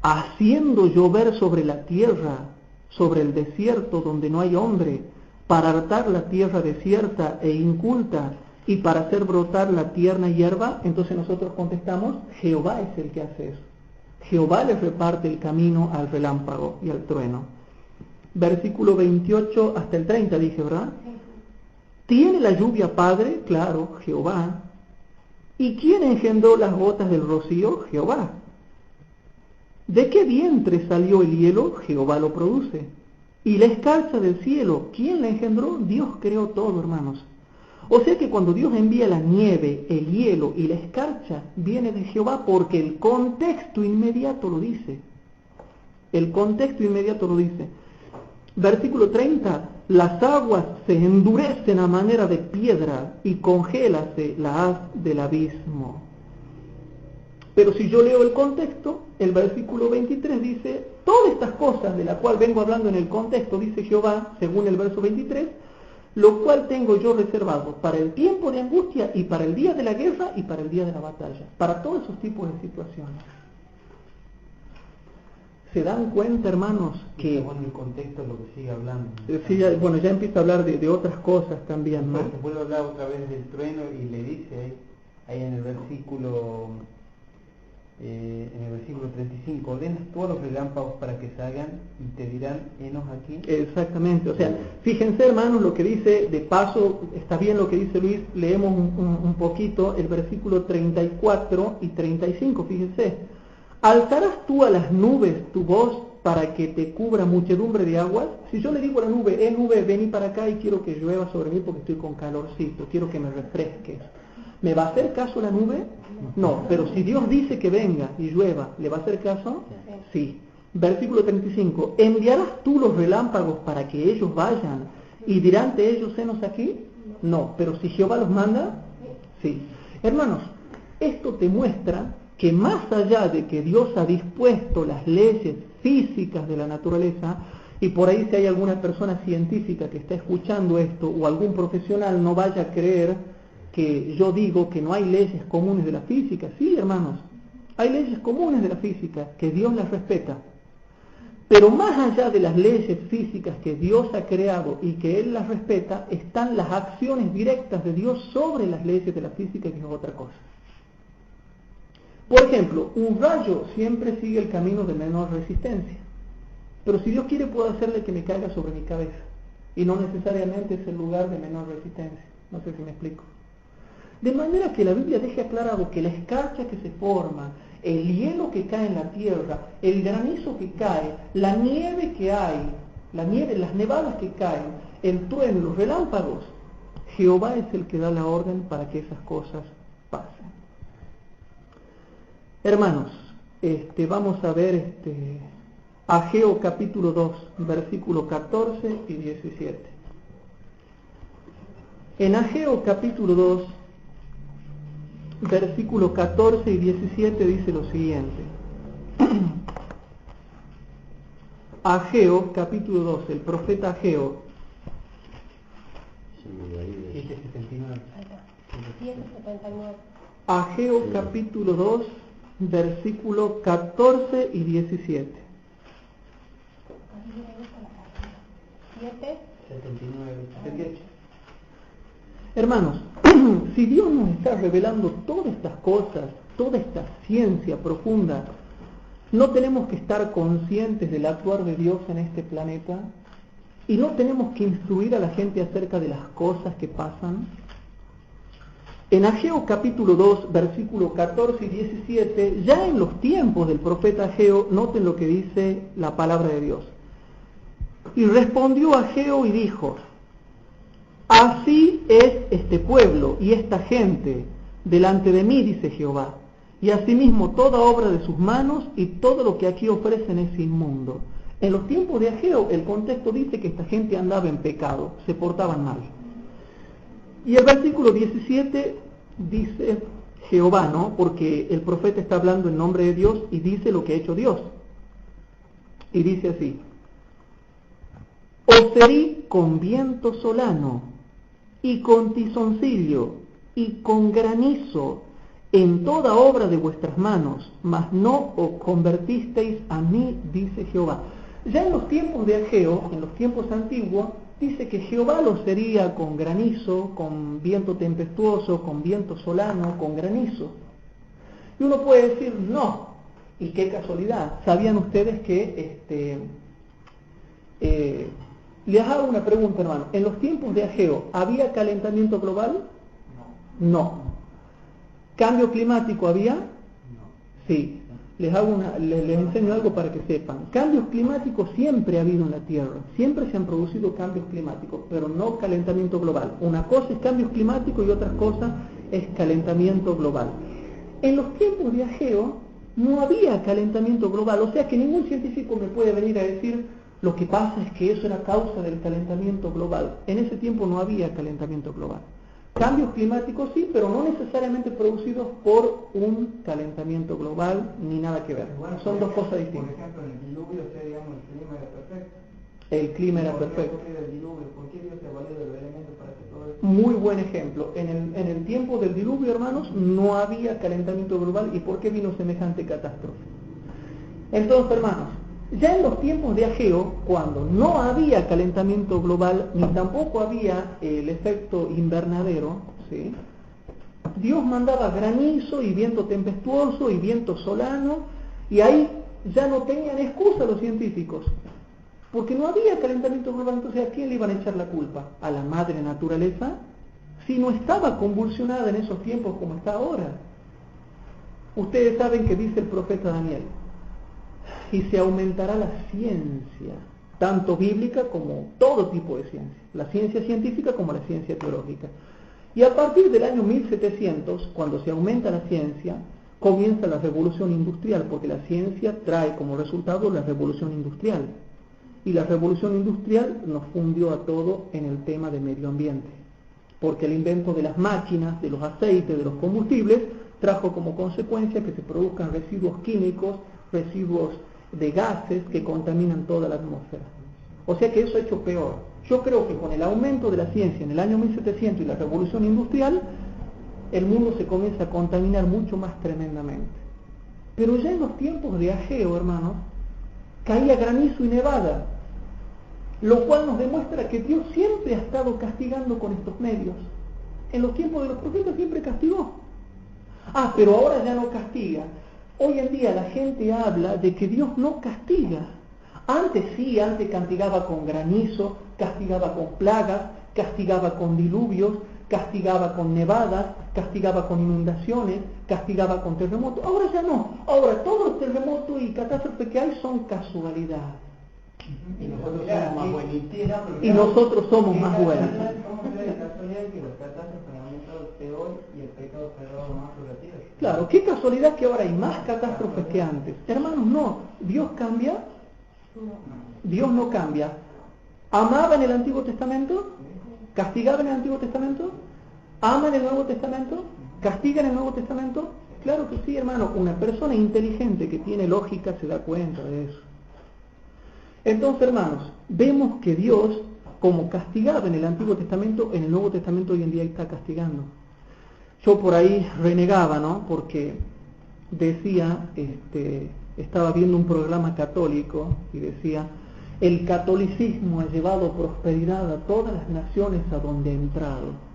Speaker 1: haciendo llover sobre la tierra, sobre el desierto donde no hay hombre, para hartar la tierra desierta e inculta y para hacer brotar la tierna hierba? Entonces nosotros contestamos, Jehová es el que hace eso. Jehová les reparte el camino al relámpago y al trueno. Versículo 28 hasta el 30 dije, ¿verdad? ¿Tiene la lluvia padre? Claro, Jehová. ¿Y quién engendró las gotas del rocío? Jehová. ¿De qué vientre salió el hielo? Jehová lo produce. ¿Y la escarcha del cielo? ¿Quién la engendró? Dios creó todo, hermanos. O sea que cuando Dios envía la nieve, el hielo y la escarcha, viene de Jehová porque el contexto inmediato lo dice. El contexto inmediato lo dice. Versículo 30. Las aguas se endurecen a manera de piedra y congélase la haz del abismo. Pero si yo leo el contexto, el versículo 23 dice, todas estas cosas de las cuales vengo hablando en el contexto, dice Jehová, según el verso 23, lo cual tengo yo reservado para el tiempo de angustia y para el día de la guerra y para el día de la batalla, para todos esos tipos de situaciones. ¿Se dan cuenta, hermanos, que...
Speaker 3: Bueno, el contexto es lo que sigue hablando.
Speaker 1: Sí, ya empieza a hablar de otras cosas también, ¿no?
Speaker 3: Se vuelve a hablar otra vez del trueno y le dice ahí en el versículo 35, ordenas todos los relámpagos para que salgan y te dirán, henos aquí. Exactamente, o sea, fíjense, hermanos, lo que dice, de paso, está bien lo que dice Luis, leemos un poquito el versículo 34 y 35, fíjense. ¿Alzarás tú a las nubes tu voz
Speaker 1: para que te cubra muchedumbre de aguas? Si yo le digo a la nube, nube, vení para acá y quiero que llueva sobre mí porque estoy con calorcito, quiero que me refresques, ¿me va a hacer caso la nube? No, pero si Dios dice que venga y llueva, ¿le va a hacer caso? Sí. Versículo 35, ¿enviarás tú los relámpagos para que ellos vayan y dirán de ellos senos aquí? No, pero si Jehová los manda, sí. Hermanos, esto te muestra que más allá de que Dios ha dispuesto las leyes físicas de la naturaleza, y por ahí si hay alguna persona científica que está escuchando esto, o algún profesional, no vaya a creer que yo digo que no hay leyes comunes de la física. Sí, hermanos, hay leyes comunes de la física que Dios las respeta. Pero más allá de las leyes físicas que Dios ha creado y que Él las respeta, están las acciones directas de Dios sobre las leyes de la física, que es otra cosa. Por ejemplo, un rayo siempre sigue el camino de menor resistencia. Pero si Dios quiere, puedo hacerle que me caiga sobre mi cabeza. Y no necesariamente es el lugar de menor resistencia. No sé si me explico. De manera que la Biblia deja aclarado que la escarcha que se forma, el hielo que cae en la tierra, el granizo que cae, la nieve que hay, las nevadas que caen, el trueno, los relámpagos, Jehová es el que da la orden para que esas cosas pasen. Hermanos, vamos a ver Ageo capítulo 2, versículo 14 y 17. En Ageo capítulo 2, versículo 14 y 17 dice lo siguiente. Ageo capítulo 2, el profeta Ageo.
Speaker 3: 779.
Speaker 1: Ageo capítulo 2, versículo 14 y 17.
Speaker 3: 79.
Speaker 1: Hermanos, si Dios nos está revelando todas estas cosas, toda esta ciencia profunda, ¿no tenemos que estar conscientes del actuar de Dios en este planeta? ¿Y no tenemos que instruir a la gente acerca de las cosas que pasan? En Ageo capítulo 2, versículo 14 y 17, ya en los tiempos del profeta Ageo, noten lo que dice la palabra de Dios. Y respondió Ageo y dijo: así es este pueblo y esta gente delante de mí, dice Jehová, y asimismo toda obra de sus manos y todo lo que aquí ofrecen es inmundo. En los tiempos de Ageo, el contexto dice que esta gente andaba en pecado, se portaban mal. Y el versículo 17 dice Jehová, ¿no? Porque el profeta está hablando en nombre de Dios y dice lo que ha hecho Dios. Y dice así: os herí con viento solano, y con tizoncillo, y con granizo, en toda obra de vuestras manos, mas no os convertisteis a mí, dice Jehová. Ya en los tiempos de Ageo, en los tiempos antiguos, dice que Jehová los hería con granizo, con viento tempestuoso, con viento solano, con granizo. Y uno puede decir, no, y qué casualidad. ¿Sabían ustedes que les hago una pregunta, hermano? ¿En los tiempos de Ageo había calentamiento global? No. ¿Cambio climático había?
Speaker 3: No.
Speaker 1: Sí. Les enseño algo para que sepan. Cambios climáticos siempre ha habido en la Tierra. Siempre se han producido cambios climáticos, pero no calentamiento global. Una cosa es cambios climáticos y otra cosa es calentamiento global. En los tiempos de Ageo no había calentamiento global. O sea que ningún científico me puede venir a decir: lo que pasa es que eso era causa del calentamiento global. En ese tiempo no había calentamiento global. Cambios climáticos sí, pero no necesariamente producidos por un calentamiento global ni nada que ver.
Speaker 4: Bueno,
Speaker 1: son dos cosas distintas.
Speaker 4: Por ejemplo, en el diluvio, digamos, el clima era perfecto.
Speaker 1: El clima era perfecto.
Speaker 4: ¿Por qué Dios se valió de los elementos para hacer todo eso?
Speaker 1: Muy buen ejemplo. En el tiempo del diluvio, hermanos, no había calentamiento global. ¿Y por qué vino semejante catástrofe? Entonces, hermanos, ya en los tiempos de Ageo, cuando no había calentamiento global, ni tampoco había el efecto invernadero, ¿sí?, Dios mandaba granizo y viento tempestuoso y viento solano, y ahí ya no tenían excusa los científicos, porque no había calentamiento global. Entonces, ¿a quién le iban a echar la culpa? ¿A la madre naturaleza? Si no estaba convulsionada en esos tiempos como está ahora. Ustedes saben que dice el profeta Daniel: y se aumentará la ciencia, tanto bíblica como todo tipo de ciencia, la ciencia científica como la ciencia teológica. Y a partir del año 1700, cuando se aumenta la ciencia, comienza la revolución industrial, porque la ciencia trae como resultado la revolución industrial. Y la revolución industrial nos fundió a todo en el tema de medio ambiente, porque el invento de las máquinas, de los aceites, de los combustibles, trajo como consecuencia que se produzcan residuos químicos, residuos de gases que contaminan toda la atmósfera. O sea que eso ha hecho peor. Yo creo que con el aumento de la ciencia en el año 1700 y la revolución industrial, el mundo se comienza a contaminar mucho más tremendamente. Pero ya en los tiempos de Ageo, hermanos, caía granizo y nevada, lo cual nos demuestra que Dios siempre ha estado castigando con estos medios. En los tiempos de los profetas siempre castigó. Pero ahora ya no castiga. Hoy en día la gente habla de que Dios no castiga. Antes sí, antes castigaba con granizo, castigaba con plagas, castigaba con diluvios, castigaba con nevadas, castigaba con inundaciones, castigaba con terremotos. Ahora ya no. Ahora todos los terremotos y catástrofes que hay son casualidad.
Speaker 3: Y nosotros somos más buenitos.
Speaker 1: Y nosotros somos más buenos.
Speaker 4: ¿Cómo se da la casualidad que los catástrofes han aumentado peor y el pecado se ha dado más sobre la tierra?
Speaker 1: Claro, qué casualidad que ahora hay más catástrofes que antes. Hermanos, no. Dios cambia. Dios no cambia. ¿Amaba en el Antiguo Testamento? ¿Castigaba en el Antiguo Testamento? ¿Ama en el Nuevo Testamento? ¿Castiga en el Nuevo Testamento? Claro que sí, hermano. Una persona inteligente que tiene lógica se da cuenta de eso. Entonces, hermanos, vemos que Dios, como castigaba en el Antiguo Testamento, en el Nuevo Testamento hoy en día está castigando. Yo por ahí renegaba, ¿no? Porque decía, estaba viendo un programa católico y decía, el catolicismo ha llevado prosperidad a todas las naciones a donde ha entrado.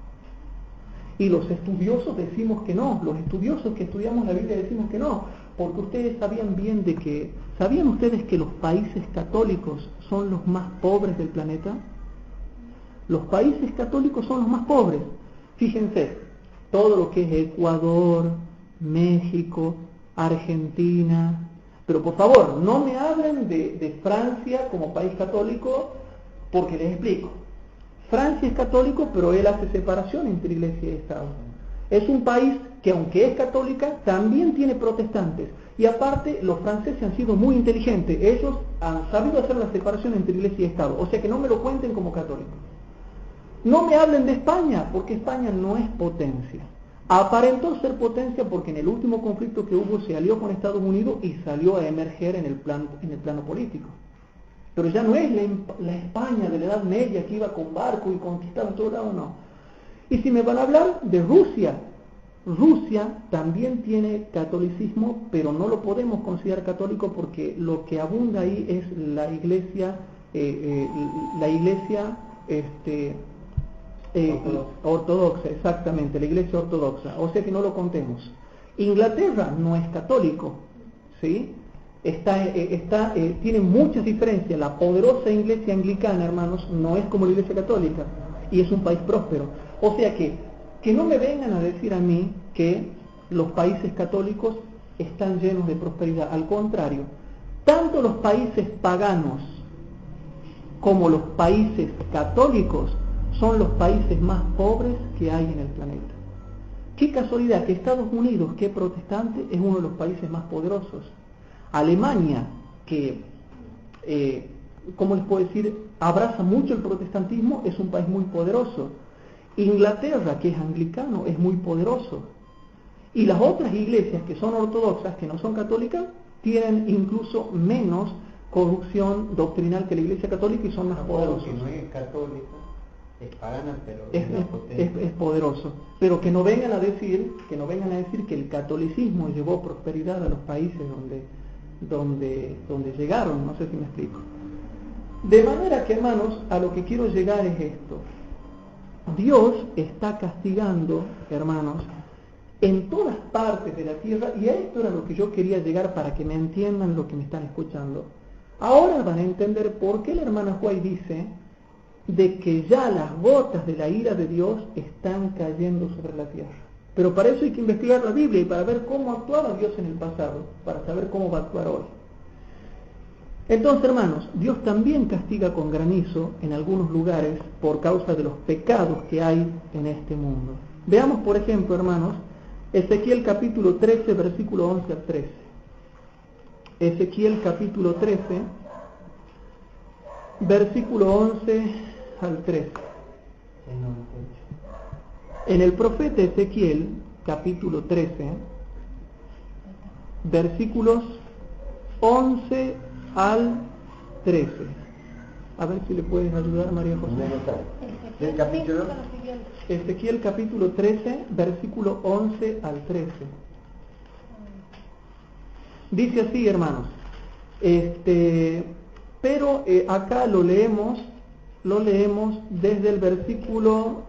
Speaker 1: Y los estudiosos decimos que no, los estudiosos que estudiamos la Biblia decimos que no, porque ustedes ¿sabían ustedes que los países católicos son los más pobres del planeta? Los países católicos son los más pobres. Fíjense, todo lo que es Ecuador, México, Argentina. Pero por favor, no me hablen de Francia como país católico, porque les explico. Francia es católico, pero él hace separación entre iglesia y Estado. Es un país que, aunque es católica, también tiene protestantes. Y aparte, los franceses han sido muy inteligentes. Ellos han sabido hacer la separación entre iglesia y Estado. O sea que no me lo cuenten como católico. No me hablen de España, porque España no es potencia. Aparentó ser potencia porque en el último conflicto que hubo se alió con Estados Unidos y salió a emerger en el plano político. Pero ya no es la España de la Edad Media que iba con barco y conquistaba todo lado, no. Y si me van a hablar de Rusia, Rusia también tiene catolicismo, pero no lo podemos considerar católico porque lo que abunda ahí es la iglesia ortodoxa, exactamente, la iglesia ortodoxa, o sea que no lo contemos. Inglaterra no es católico, ¿sí? Tiene muchas diferencias. La poderosa iglesia anglicana, hermanos, no es como la iglesia católica, y es un país próspero. O sea que no me vengan a decir a mí que los países católicos están llenos de prosperidad. Al contrario, tanto los países paganos como los países católicos son los países más pobres que hay en el planeta. Qué casualidad que Estados Unidos, que es protestante, es uno de los países más poderosos. Alemania, que, ¿cómo les puedo decir?, abraza mucho el protestantismo, es un país muy poderoso. Inglaterra, que es anglicano, es muy poderoso. Y las otras iglesias que son ortodoxas, que no son católicas, tienen incluso menos corrupción doctrinal que la iglesia católica y son más poderosos.
Speaker 3: Que no es católica, es pagana, pero
Speaker 1: es poderoso. Pero que no vengan a decir que el catolicismo llevó prosperidad a los países donde llegaron, no sé si me explico. De manera que, hermanos, a lo que quiero llegar es esto. Dios está castigando, hermanos, en todas partes de la tierra, y a esto era lo que yo quería llegar para que me entiendan lo que me están escuchando. Ahora van a entender por qué la hermana Juay dice de que ya las gotas de la ira de Dios están cayendo sobre la tierra. Pero para eso hay que investigar la Biblia y para ver cómo actuaba Dios en el pasado, para saber cómo va a actuar hoy. Entonces, hermanos, Dios también castiga con granizo en algunos lugares por causa de los pecados que hay en este mundo. Veamos, por ejemplo, hermanos, Ezequiel capítulo 13, versículo 11 al 13. Ezequiel capítulo 13, versículo 11 al 13. En el profeta Ezequiel capítulo 13, versículos 11 al 13. A ver si le puedes ayudar, María José.
Speaker 2: ¿Del capítulo?
Speaker 1: Ezequiel capítulo 13, versículo 11 al 13. Dice así, hermanos. Pero acá lo leemos desde el versículo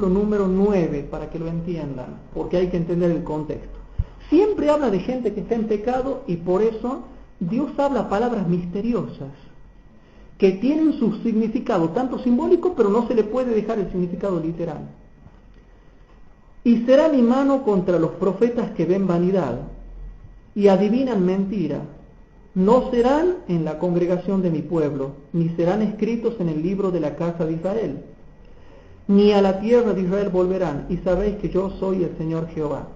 Speaker 1: número 9, para que lo entiendan, porque hay que entender el contexto. Siempre habla de gente que está en pecado, y por eso Dios habla palabras misteriosas que tienen su significado tanto simbólico, pero no se le puede dejar el significado literal. Y será mi mano contra los profetas que ven vanidad y adivinan mentira. No serán en la congregación de mi pueblo, ni serán escritos en el libro de la casa de Israel. Ni a la tierra de Israel volverán, y sabéis que yo soy el Señor Jehová.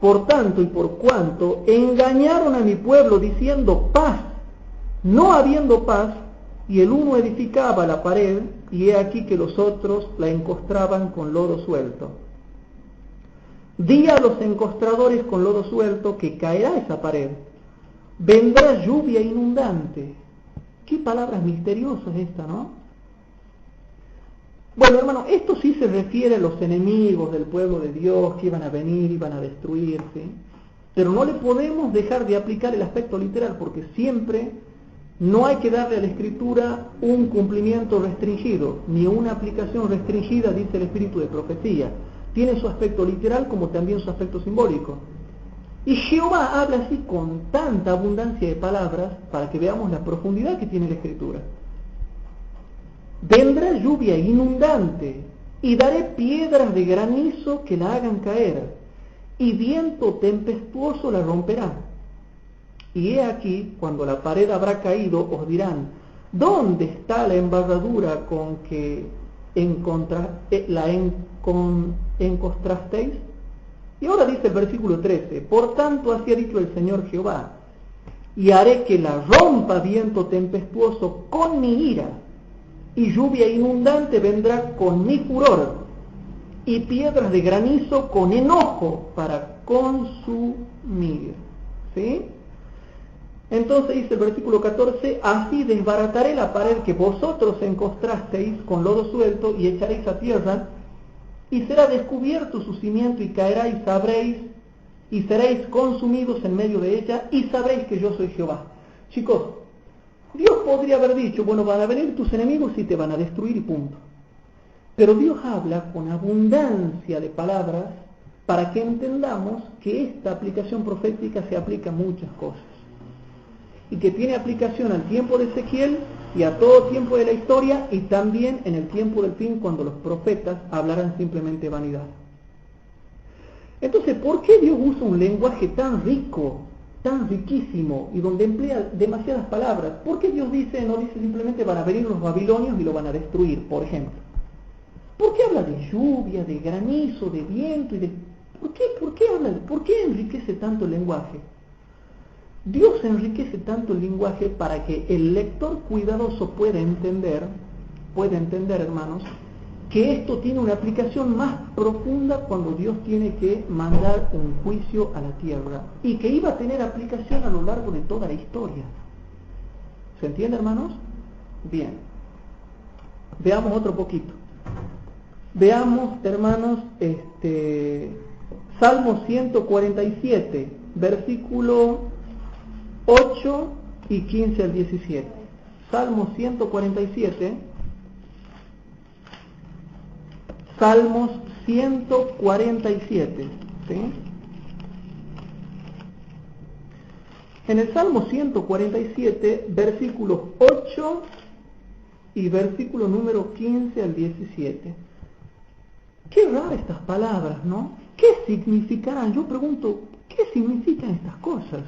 Speaker 1: Por tanto y por cuanto engañaron a mi pueblo diciendo paz, no habiendo paz, y el uno edificaba la pared, y he aquí que los otros la encostraban con lodo suelto. Di a los encostradores con lodo suelto que caerá esa pared. Vendrá lluvia inundante. Qué palabras misteriosas esta, ¿no? Bueno, hermano, esto sí se refiere a los enemigos del pueblo de Dios que iban a venir, iban a destruirse, pero no le podemos dejar de aplicar el aspecto literal, porque siempre no hay que darle a la Escritura un cumplimiento restringido, ni una aplicación restringida, dice el espíritu de profecía. Tiene su aspecto literal como también su aspecto simbólico. Y Jehová habla así con tanta abundancia de palabras para que veamos la profundidad que tiene la Escritura. Vendrá lluvia inundante, y daré piedras de granizo que la hagan caer, y viento tempestuoso la romperá. Y he aquí, cuando la pared habrá caído, os dirán, ¿dónde está la embarradura con que encostrasteis? Y ahora dice el versículo 13, por tanto así ha dicho el Señor Jehová, y haré que la rompa viento tempestuoso con mi ira, y lluvia inundante vendrá con mi furor, y piedras de granizo con enojo para consumir. ¿Sí? Entonces dice el versículo 14, así desbarataré la pared que vosotros encostrasteis con lodo suelto, y echaréis a tierra, y será descubierto su cimiento, y caerá, y sabréis, y seréis consumidos en medio de ella, y sabréis que yo soy Jehová. Chicos, Dios podría haber dicho, bueno, van a venir tus enemigos y te van a destruir y punto. Pero Dios habla con abundancia de palabras para que entendamos que esta aplicación profética se aplica a muchas cosas. Y que tiene aplicación al tiempo de Ezequiel y a todo tiempo de la historia, y también en el tiempo del fin, cuando los profetas hablarán simplemente vanidad. Entonces, ¿por qué Dios usa un lenguaje tan rico, tan riquísimo, y donde emplea demasiadas palabras? ¿Por qué Dios no dice simplemente van a venir los babilonios y lo van a destruir, por ejemplo? ¿Por qué habla de lluvia, de granizo, de viento y de... ¿Por qué enriquece tanto el lenguaje? Dios enriquece tanto el lenguaje para que el lector cuidadoso pueda entender, hermanos, que esto tiene una aplicación más profunda cuando Dios tiene que mandar un juicio a la tierra, y que iba a tener aplicación a lo largo de toda la historia. ¿Se entiende, hermanos? Bien. Veamos otro poquito. Veamos, hermanos, Salmo 147, versículo 8 y 15 al 17. Salmo 147. Salmos 147. ¿Sí? En el Salmo 147, versículos 8 y versículo número 15 al 17. Qué raras estas palabras, ¿no? ¿Qué significarán? Yo pregunto, ¿qué significan estas cosas?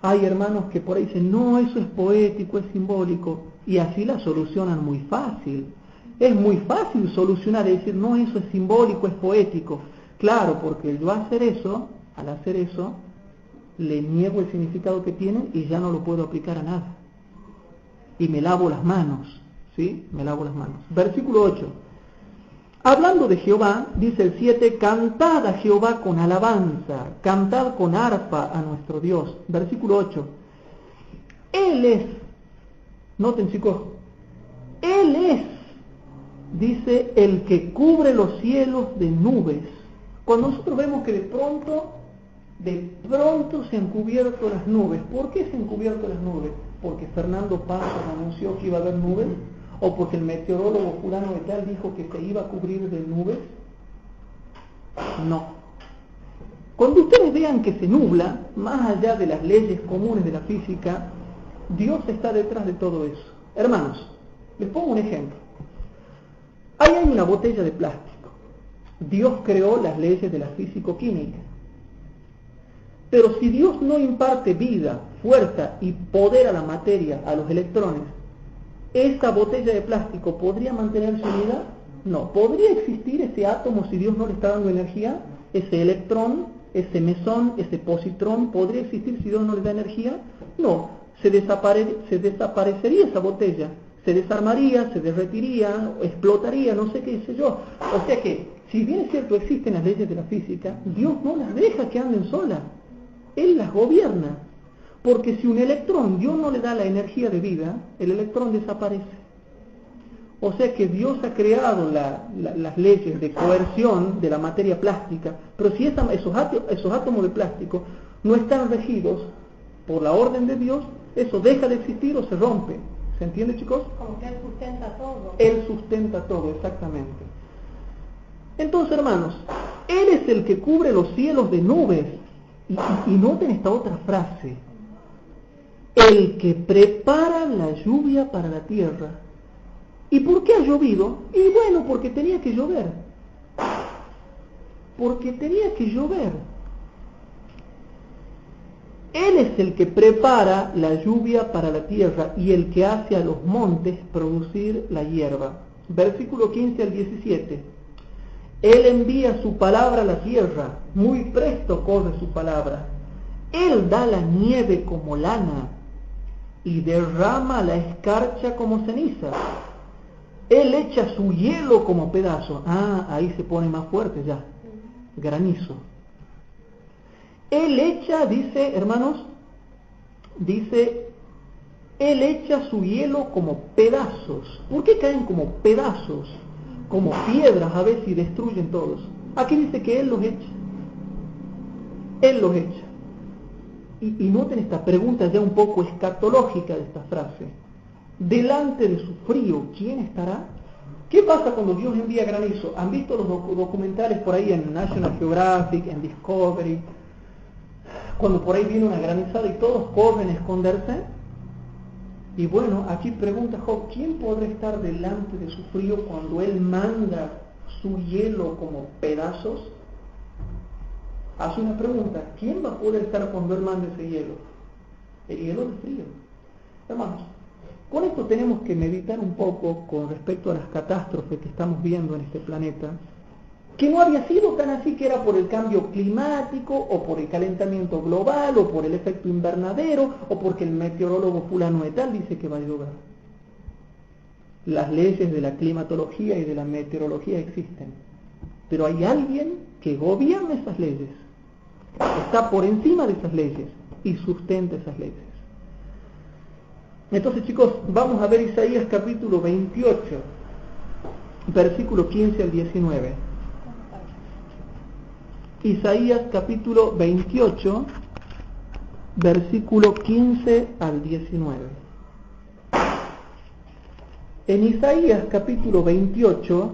Speaker 1: Hay hermanos que por ahí dicen, no, eso es poético, es simbólico, y así la solucionan muy fácil. Es muy fácil solucionar y decir, no, eso es simbólico, es poético. Claro, porque yo al hacer eso, le niego el significado que tiene y ya no lo puedo aplicar a nada. Y me lavo las manos, ¿sí? Me lavo las manos. Versículo 8. Hablando de Jehová, dice el 7, cantad a Jehová con alabanza, cantad con arpa a nuestro Dios. Versículo 8. Él es, noten chicos, Él es, dice, el que cubre los cielos de nubes. Cuando nosotros vemos que de pronto se han cubierto las nubes. ¿Por qué se han cubierto las nubes? ¿Porque Fernando Paz anunció que iba a haber nubes? ¿O porque el meteorólogo fulano de tal dijo que se iba a cubrir de nubes? No. Cuando ustedes vean que se nubla, más allá de las leyes comunes de la física, Dios está detrás de todo eso. Hermanos, les pongo un ejemplo. Ahí hay una botella de plástico. Dios creó las leyes de la físico-química. Pero si Dios no imparte vida, fuerza y poder a la materia, a los electrones, ¿esa botella de plástico podría mantenerse unida? No. ¿Podría existir ese átomo si Dios no le está dando energía? ¿Ese electrón, ese mesón, ese positrón, podría existir si Dios no le da energía? No. Se desaparecería esa botella. Se desarmaría, se derretiría, explotaría, no sé qué sé yo. O sea que, si bien es cierto existen las leyes de la física, Dios no las deja que anden solas. Él las gobierna. Porque si un electrón, Dios no le da la energía de vida, el electrón desaparece. O sea que Dios ha creado las leyes de coerción de la materia plástica, pero si esos átomos de plástico no están regidos por la orden de Dios, eso deja de existir o se rompe. ¿Se entiende, chicos?
Speaker 5: Como que Él sustenta todo.
Speaker 1: Él sustenta todo, exactamente. Entonces, hermanos, Él es el que cubre los cielos de nubes. Y noten esta otra frase. El que prepara la lluvia para la tierra. ¿Y por qué ha llovido? Y bueno, porque tenía que llover. Porque tenía que llover. Él es el que prepara la lluvia para la tierra y el que hace a los montes producir la hierba. Versículo 15 al 17. Él envía su palabra a la tierra, muy presto corre su palabra. Él da la nieve como lana y derrama la escarcha como ceniza. Él echa su hielo como pedazo. Ahí se pone más fuerte ya. Granizo. Él echa, dice, hermanos, Él echa su hielo como pedazos. ¿Por qué caen como pedazos? Como piedras a veces y destruyen todos. Aquí dice que Él los echa. Él los echa. Y noten esta pregunta ya un poco escatológica de esta frase. Delante de su frío, ¿quién estará? ¿Qué pasa cuando Dios envía granizo? ¿Han visto los documentales por ahí en National Geographic, en Discovery? Cuando por ahí viene una granizada y todos corren a esconderse. Y bueno, aquí pregunta Job, ¿quién podrá estar delante de su frío cuando Él manda su hielo como pedazos? Hace una pregunta, ¿quién va a poder estar cuando Él manda ese hielo? El hielo del frío. Hermanos, con esto tenemos que meditar un poco con respecto a las catástrofes que estamos viendo en este planeta, que no había sido tan así, que era por el cambio climático, o por el calentamiento global, o por el efecto invernadero, o porque el meteorólogo fulano de tal dice que va a llover. Las leyes de la climatología y de la meteorología existen, pero hay alguien que gobierna esas leyes, está por encima de esas leyes y sustenta esas leyes. Entonces, chicos, vamos a ver Isaías capítulo 28, versículo 15 al 19. Isaías capítulo 28, versículo 15 al 19. En Isaías capítulo 28,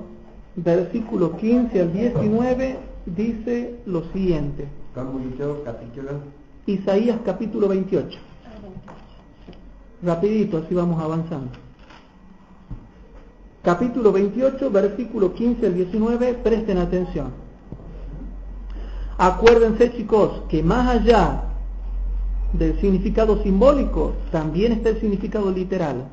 Speaker 1: versículo 15 al 19, dice lo siguiente. Isaías capítulo 28. Rapidito, así vamos avanzando. Capítulo 28, versículo 15 al 19, presten atención. Acuérdense, chicos, que más allá del significado simbólico, también está el significado literal.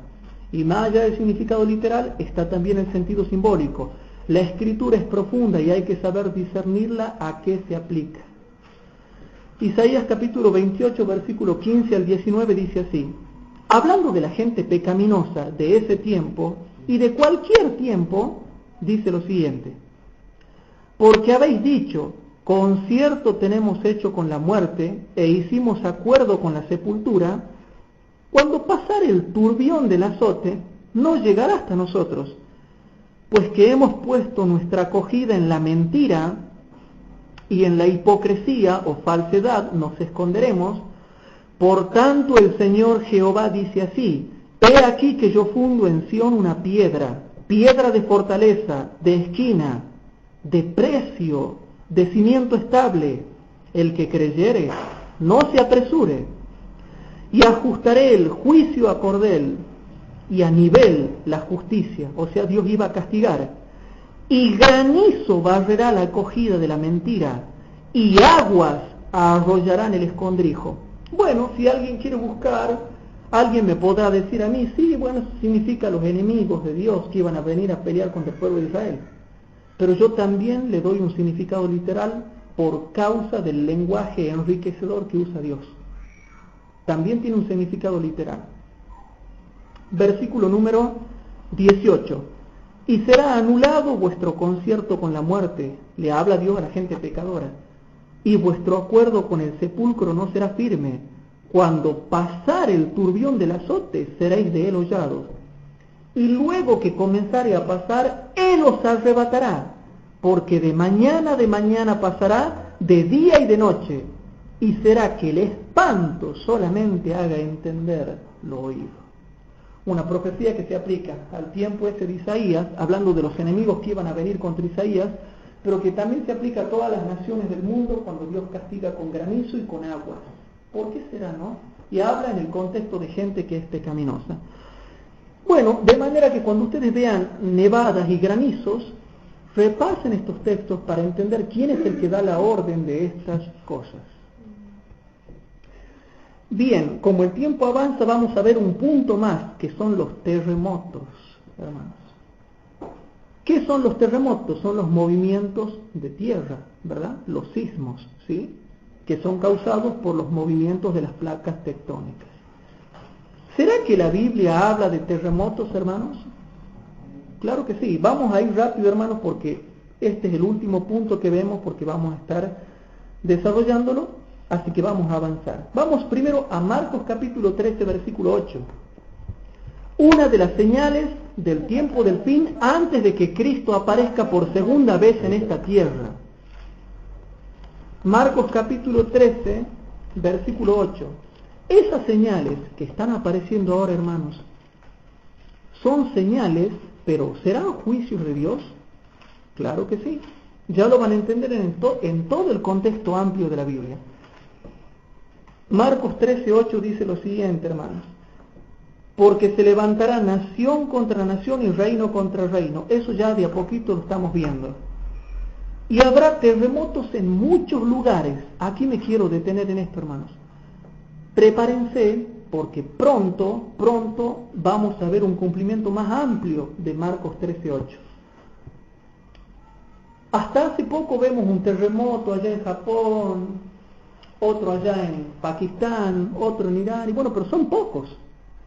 Speaker 1: Y más allá del significado literal, está también el sentido simbólico. La escritura es profunda y hay que saber discernirla a qué se aplica. Isaías capítulo 28, versículo 15 al 19 dice así: hablando de la gente pecaminosa de ese tiempo y de cualquier tiempo, dice lo siguiente: porque habéis dicho, concierto tenemos hecho con la muerte e hicimos acuerdo con la sepultura, cuando pasare el turbión del azote, no llegará hasta nosotros, pues que hemos puesto nuestra acogida en la mentira y en la hipocresía o falsedad nos esconderemos. Por tanto el Señor Jehová dice así: he aquí que yo fundo en Sión una piedra, piedra de fortaleza, de esquina, de precio, de cimiento estable. El que creyere, no se apresure. Y ajustaré el juicio a cordel, y a nivel la justicia. O sea, Dios iba a castigar. Y granizo barrerá la acogida de la mentira, y aguas arrollarán el escondrijo. Bueno, si alguien quiere buscar, alguien me podrá decir a mí: sí, bueno, eso significa los enemigos de Dios que iban a venir a pelear contra el pueblo de Israel. Pero yo también le doy un significado literal por causa del lenguaje enriquecedor que usa Dios. También tiene un significado literal. Versículo número 18. Y será anulado vuestro concierto con la muerte, le habla Dios a la gente pecadora, y vuestro acuerdo con el sepulcro no será firme. Cuando pasare el turbión del azote, seréis de él hollados. Y luego que comenzare a pasar, él os arrebatará, porque de mañana pasará, de día y de noche, y será que el espanto solamente haga entender lo oído. Una profecía que se aplica al tiempo ese de Isaías, hablando de los enemigos que iban a venir contra Isaías, pero que también se aplica a todas las naciones del mundo cuando Dios castiga con granizo y con agua. ¿Por qué será, no? Y habla en el contexto de gente que es pecaminosa. Bueno, de manera que cuando ustedes vean nevadas y granizos, repasen estos textos para entender quién es el que da la orden de estas cosas. Bien, como el tiempo avanza, vamos a ver un punto más, que son los terremotos, hermanos. ¿Qué son los terremotos? Son los movimientos de tierra, ¿verdad? Los sismos, ¿sí? Que son causados por los movimientos de las placas tectónicas. ¿Será que la Biblia habla de terremotos, hermanos? Claro que sí. Vamos a ir rápido, hermanos, porque este es el último punto que vemos, porque vamos a estar desarrollándolo. Así que vamos a avanzar. Vamos primero a Marcos capítulo 13, versículo 8. Una de las señales del tiempo del fin antes de que Cristo aparezca por segunda vez en esta tierra. Marcos capítulo 13, versículo 8. Esas señales que están apareciendo ahora, hermanos, son señales, pero ¿serán juicios de Dios? Claro que sí. Ya lo van a entender en todo el contexto amplio de la Biblia. Marcos 13:8 dice lo siguiente, hermanos: porque se levantará nación contra nación y reino contra reino. Eso ya de a poquito lo estamos viendo. Y habrá terremotos en muchos lugares. Aquí me quiero detener en esto, hermanos. Prepárense, porque pronto vamos a ver un cumplimiento más amplio de Marcos 13:8. Hasta hace poco vemos un terremoto allá en Japón, otro allá en Pakistán, otro en Irán, y bueno, pero son pocos,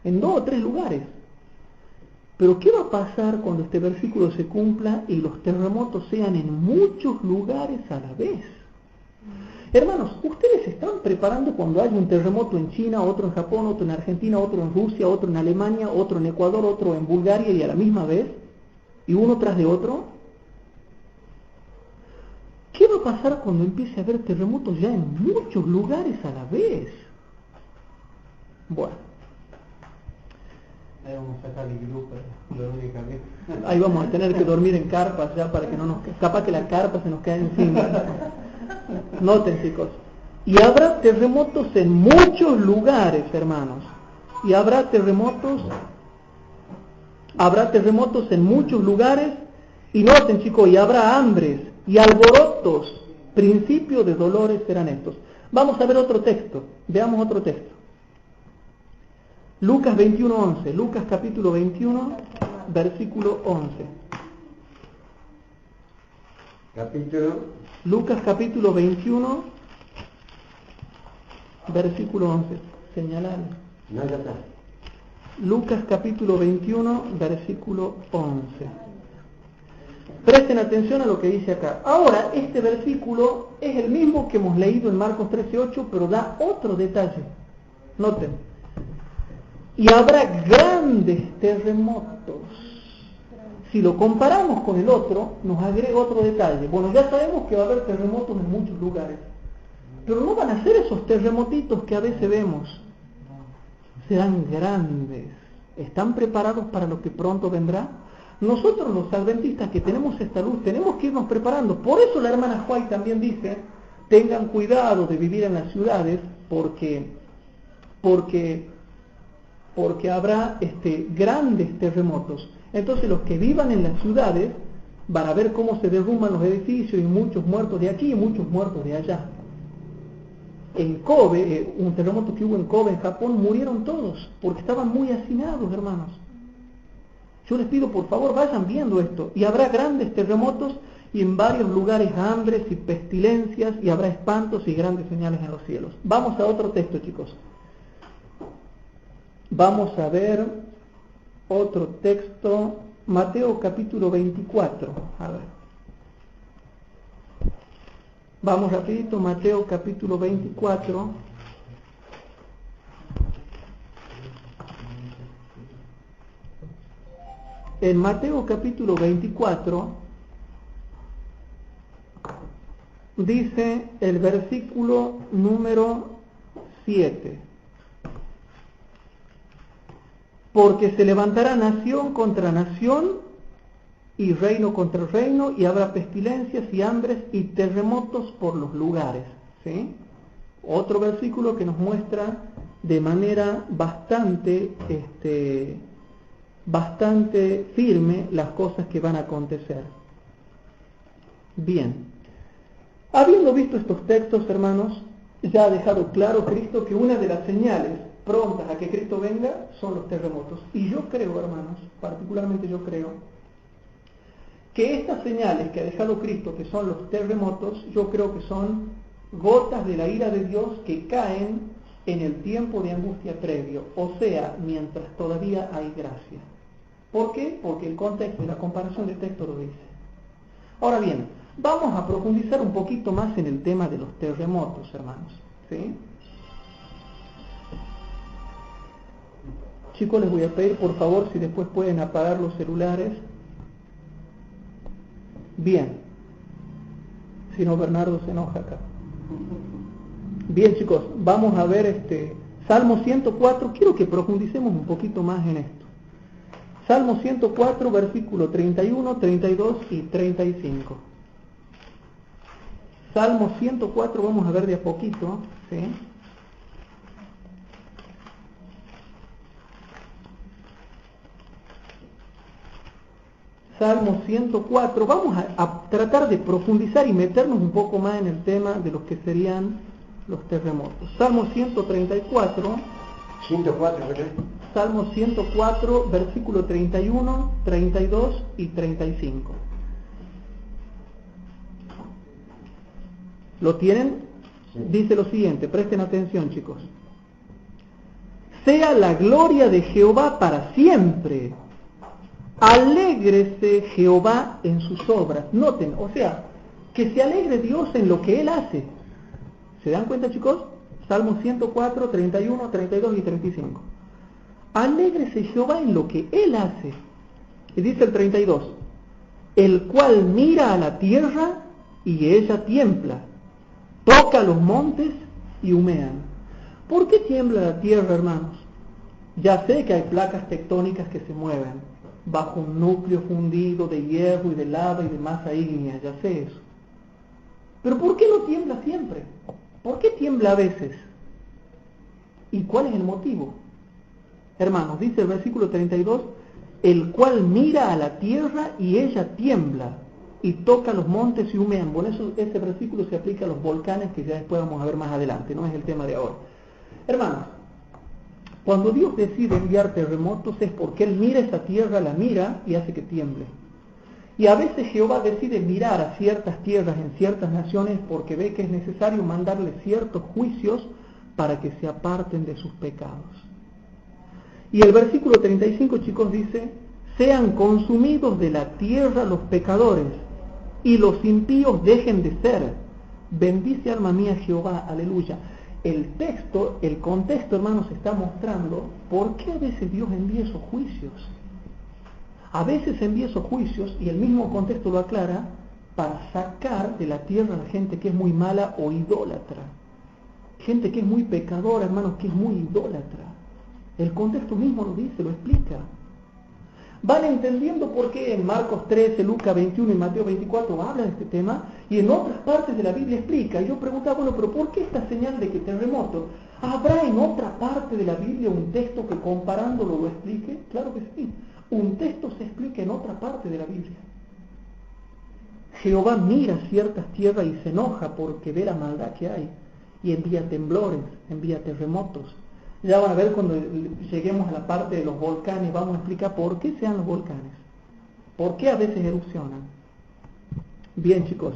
Speaker 1: en 2 o 3 lugares. Pero ¿qué va a pasar cuando este versículo se cumpla y los terremotos sean en muchos lugares a la vez? Hermanos, ¿ustedes se están preparando cuando haya un terremoto en China, otro en Japón, otro en Argentina, otro en Rusia, otro en Alemania, otro en Ecuador, otro en Bulgaria y a la misma vez? ¿Y uno tras de otro? ¿Qué va a pasar cuando empiece a haber terremotos ya en muchos lugares a la vez? Bueno.
Speaker 3: Ahí vamos a sacar el grupo, dormir cabeza.
Speaker 1: Ahí vamos a tener que dormir en carpas ya para que no nos... Capaz que la carpa se nos cae encima. Noten, chicos. Y habrá terremotos en muchos lugares, hermanos. Y habrá terremotos en muchos lugares. Y noten, chicos, y habrá hambres y alborotos, principio de dolores serán estos. Vamos a ver otro texto, veamos otro texto. Lucas 21:11, Lucas capítulo 21, versículo 11.
Speaker 2: Capítulo.
Speaker 1: Lucas capítulo 21, versículo 11. Señalale.
Speaker 2: No, ya está.
Speaker 1: Lucas capítulo 21, versículo 11. Presten atención a lo que dice acá. Ahora, este versículo es el mismo que hemos leído en Marcos 13:8, pero da otro detalle. Noten. Y habrá grandes terremotos. Si lo comparamos con el otro, nos agrega otro detalle. Bueno, ya sabemos que va a haber terremotos en muchos lugares, pero no van a ser esos terremotitos que a veces vemos. Serán grandes. ¿Están preparados para lo que pronto vendrá? Nosotros los adventistas que tenemos esta luz tenemos que irnos preparando. Por eso la hermana White también dice, tengan cuidado de vivir en las ciudades porque habrá grandes terremotos. Entonces los que vivan en las ciudades van a ver cómo se derrumban los edificios y muchos muertos de aquí y muchos muertos de allá. En Kobe, un terremoto que hubo en Kobe, en Japón, murieron todos porque estaban muy hacinados, hermanos. Yo les pido, por favor, vayan viendo esto. Y habrá grandes terremotos y en varios lugares hambres y pestilencias y habrá espantos y grandes señales en los cielos. Vamos a otro texto, chicos. Vamos a ver otro texto, Mateo capítulo 24. A ver. Vamos rapidito, Mateo capítulo 24. En Mateo capítulo 24 dice el versículo número 7. Porque se levantará nación contra nación y reino contra reino, y habrá pestilencias y hambres y terremotos por los lugares. ¿Sí? Otro versículo que nos muestra de manera bastante firme las cosas que van a acontecer. Bien. Habiendo visto estos textos, hermanos, ya ha dejado claro Cristo que una de las señales prontas a que Cristo venga son los terremotos. Y yo creo, hermanos, particularmente yo creo, que estas señales que ha dejado Cristo, que son los terremotos, yo creo que son gotas de la ira de Dios que caen en el tiempo de angustia previo, o sea, mientras todavía hay gracia. ¿Por qué? Porque el contexto y la comparación de texto lo dice. Ahora bien, vamos a profundizar un poquito más en el tema de los terremotos, hermanos. ¿Sí? Chicos, les voy a pedir por favor si después pueden apagar los celulares. Bien. Si no, Bernardo se enoja acá. Bien, chicos, vamos a ver Salmo 104. Quiero que profundicemos un poquito más en esto. Salmo 104, versículo 31, 32 y 35. Salmo 104, vamos a ver de a poquito, ¿sí? Salmo 104, vamos a tratar de profundizar y meternos un poco más en el tema de los que serían los terremotos. Salmo 134.
Speaker 2: 104, ¿verdad?
Speaker 1: Salmo 104, versículo 31, 32 y 35. ¿Lo tienen? Sí. Dice lo siguiente, presten atención, chicos. Sea la gloria de Jehová para siempre. Alégrese Jehová en sus obras. Noten, o sea, que se alegre Dios en lo que Él hace. ¿Se dan cuenta, chicos? Salmo 104, 31, 32 y 35. Alégrese Jehová en lo que Él hace. Y dice el 32. El cual mira a la tierra y ella tiembla. Toca los montes y humean. ¿Por qué tiembla la tierra, hermanos? Ya sé que hay placas tectónicas que se mueven bajo un núcleo fundido de hierro y de lava y de masa ígnea, ya sé eso. Pero ¿por qué no tiembla siempre? ¿Por qué tiembla a veces? ¿Y cuál es el motivo? Hermanos, dice el versículo 32, el cual mira a la tierra y ella tiembla. y toca los montes y humean. Bueno, ese versículo se aplica a los volcanes, que ya después vamos a ver más adelante, no es el tema de ahora. Hermanos, cuando Dios decide enviar terremotos es porque Él mira esa tierra, la mira y hace que tiemble. Y a veces Jehová decide mirar a ciertas tierras en ciertas naciones porque ve que es necesario mandarle ciertos juicios para que se aparten de sus pecados. Y el versículo 35, chicos, dice: sean consumidos de la tierra los pecadores, y los impíos dejen de ser. Bendice alma mía Jehová, aleluya. El texto, el contexto, hermanos, está mostrando por qué a veces Dios envía esos juicios. A veces envía esos juicios, y el mismo contexto lo aclara, para sacar de la tierra a la gente que es muy mala o idólatra. Gente que es muy pecadora, hermanos, que es muy idólatra. El contexto mismo lo dice, lo explica. Van entendiendo por qué en Marcos 13, Lucas 21 y Mateo 24 habla de este tema, y en otras partes de la Biblia explica. Y yo preguntaba, bueno, pero ¿por qué esta señal de que terremoto? ¿Habrá en otra parte de la Biblia un texto que comparándolo lo explique? Claro que sí. Un texto se explica en otra parte de la Biblia. Jehová mira ciertas tierras y se enoja porque ve la maldad que hay, y envía temblores, envía terremotos. Ya van a ver cuando lleguemos a la parte de los volcanes, vamos a explicar por qué se dan los volcanes, por qué a veces erupcionan. Bien, chicos,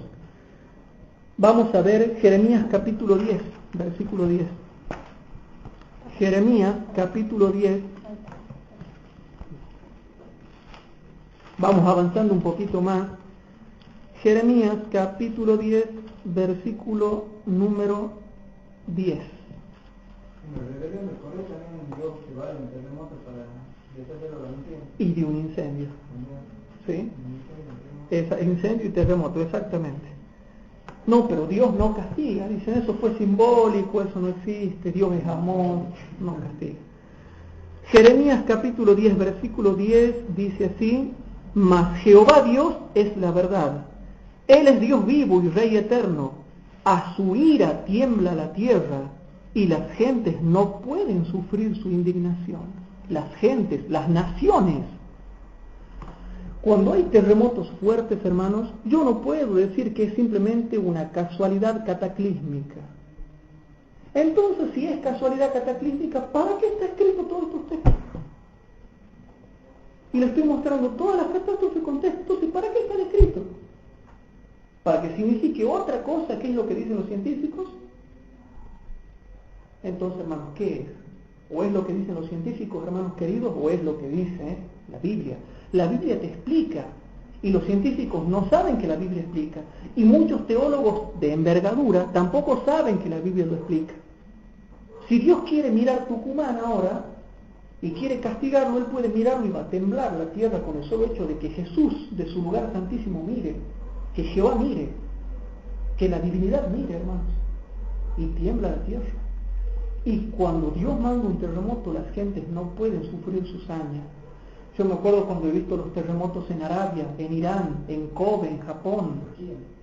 Speaker 1: vamos a ver Jeremías capítulo 10, versículo 10. Jeremías capítulo 10. Vamos avanzando un poquito más. Jeremías capítulo 10, versículo número 10. Y de un incendio. ¿Sí? Incendio y terremoto, exactamente. No, pero Dios no castiga. Dicen, eso fue simbólico, eso no existe, Dios es amor, no castiga. Jeremías capítulo 10, versículo 10 dice así: mas Jehová Dios es la verdad. Él es Dios vivo y Rey eterno. A su ira tiembla la tierra, y las gentes no pueden sufrir su indignación. Las gentes, las naciones. Cuando hay terremotos fuertes, hermanos, yo no puedo decir que es simplemente una casualidad cataclísmica. Entonces, si es casualidad cataclísmica, ¿para qué está escrito todos estos textos? Y le estoy mostrando todas las catástrofes con textos, ¿y para qué están escritos? ¿Para que signifique otra cosa que es lo que dicen los científicos? Entonces, hermanos, ¿qué es? ¿O es lo que dicen los científicos, hermanos queridos, o es lo que dice la Biblia? La Biblia te explica, y los científicos no saben que la Biblia explica, y muchos teólogos de envergadura tampoco saben que la Biblia lo explica. Si Dios quiere mirar Tucumán ahora, y quiere castigarlo, Él puede mirarlo y va a temblar la tierra con el solo hecho de que Jesús, de su lugar santísimo, mire, que Jehová mire, que la divinidad mire, hermanos, y tiembla la tierra. Y cuando Dios manda un terremoto, las gentes no pueden sufrir su saña. Yo me acuerdo cuando he visto los terremotos en Arabia, en Irán, en Kobe, en Japón,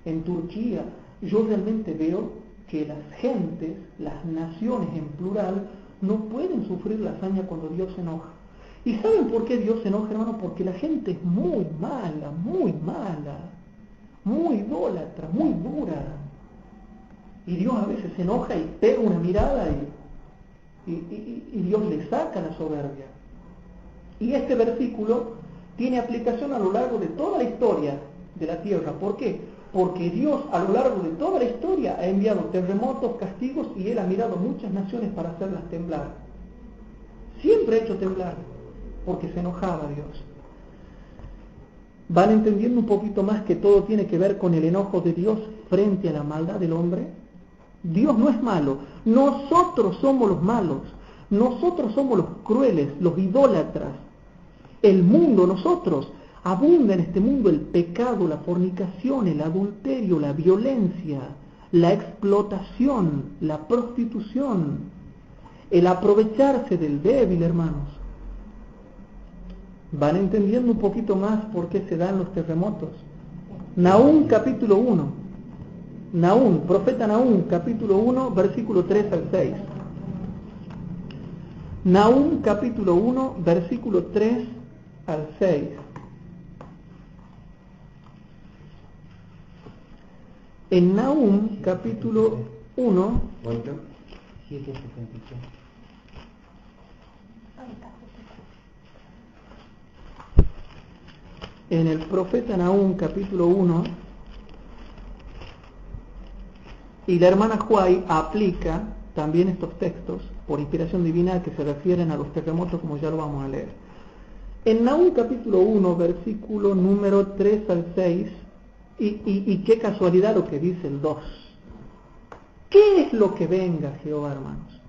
Speaker 1: en Turquía. Yo realmente veo que las gentes, las naciones en plural, no pueden sufrir la hazaña cuando Dios se enoja. ¿Y saben por qué Dios se enoja, hermano? Porque la gente es muy mala, muy idólatra, muy dura. Y Dios a veces se enoja y pega una mirada y Dios le saca la soberbia. Y este versículo tiene aplicación a lo largo de toda la historia de la tierra. ¿Por qué? Porque Dios a lo largo de toda la historia ha enviado terremotos, castigos, y Él ha mirado muchas naciones para hacerlas temblar. Siempre ha hecho temblar, porque se enojaba Dios. ¿Van entendiendo un poquito más que todo tiene que ver con el enojo de Dios frente a la maldad del hombre? Dios no es malo, nosotros somos los malos, nosotros somos los crueles, los idólatras. El mundo, nosotros, abunda en este mundo el pecado, la fornicación, el adulterio, la violencia, la explotación, la prostitución, el aprovecharse del débil, hermanos. ¿Van entendiendo un poquito más por qué se dan los terremotos? Nahum capítulo 1. Nahum, profeta Nahum, capítulo 1, versículo 3 al 6. Nahum, capítulo 1, versículo 3 al 6. En Nahum, capítulo 1,
Speaker 2: ¿Cuánto?
Speaker 3: 7:73.
Speaker 1: en el profeta Nahum, capítulo 1, y la hermana Huay aplica también estos textos por inspiración divina que se refieren a los terremotos, como ya lo vamos a leer. En Nahum capítulo 1, versículo número 3 al 6, y qué casualidad lo que dice el 2. ¿Qué es lo que venga, Jehová, hermanos?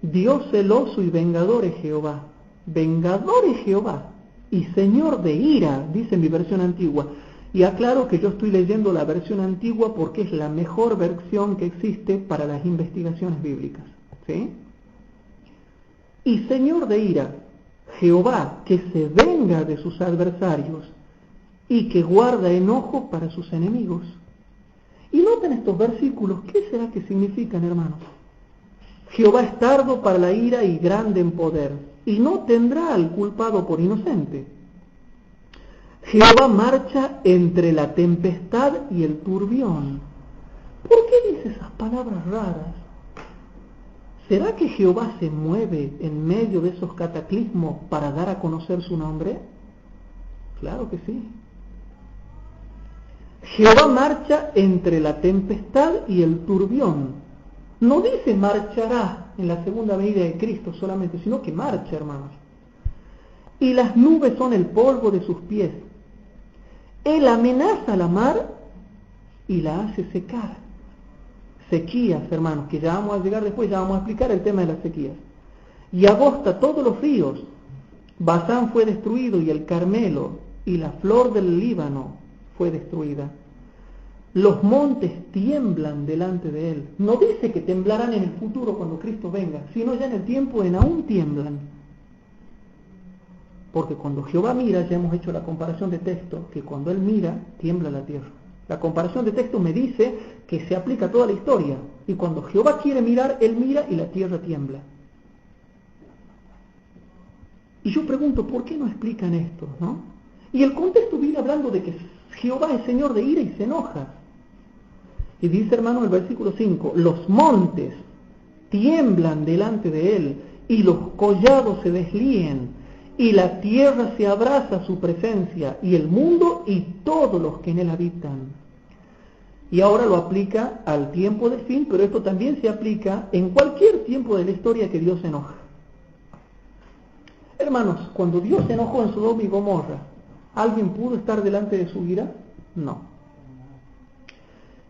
Speaker 1: Dios celoso y vengador es Jehová. Vengador es Jehová y Señor de ira, dice mi versión antigua. Y aclaro que yo estoy leyendo la versión antigua porque es la mejor versión que existe para las investigaciones bíblicas. ¿Sí? Y Señor de ira, Jehová que se venga de sus adversarios y que guarda enojo para sus enemigos. Y noten estos versículos, ¿qué será que significan, hermanos? Jehová es tardo para la ira y grande en poder, y no tendrá al culpado por inocente. Jehová marcha entre la tempestad y el turbión. ¿Por qué dice esas palabras raras? ¿Será que Jehová se mueve en medio de esos cataclismos para dar a conocer su nombre? Claro que sí. Jehová marcha entre la tempestad y el turbión. No dice marchará en la segunda venida de Cristo solamente, sino que marcha, hermanos. Y las nubes son el polvo de sus pies. Él amenaza la mar y la hace secar. Sequías, hermanos, que ya vamos a llegar después, ya vamos a explicar el tema de las sequías. Y agosta todos los ríos. Basán fue destruido y el Carmelo y la flor del Líbano fue destruida. Los montes tiemblan delante de él. No dice que temblarán en el futuro cuando Cristo venga, sino ya en el tiempo en aún tiemblan. Porque cuando Jehová mira, ya hemos hecho la comparación de texto, que cuando Él mira, tiembla la tierra. La comparación de texto me dice que se aplica a toda la historia. Y cuando Jehová quiere mirar, Él mira y la tierra tiembla. Y yo pregunto, ¿por qué no explican esto, no? Y el contexto viene hablando de que Jehová es Señor de ira y se enoja. Y dice, hermano, el versículo 5, los montes tiemblan delante de Él y los collados se deslíen y la tierra se abraza a su presencia y el mundo y todos los que en él habitan. Y ahora lo aplica al tiempo del fin, pero esto también se aplica en cualquier tiempo de la historia que Dios se enoja. Hermanos, cuando Dios se enojó en Sodoma y Gomorra, ¿alguien pudo estar delante de su ira? No.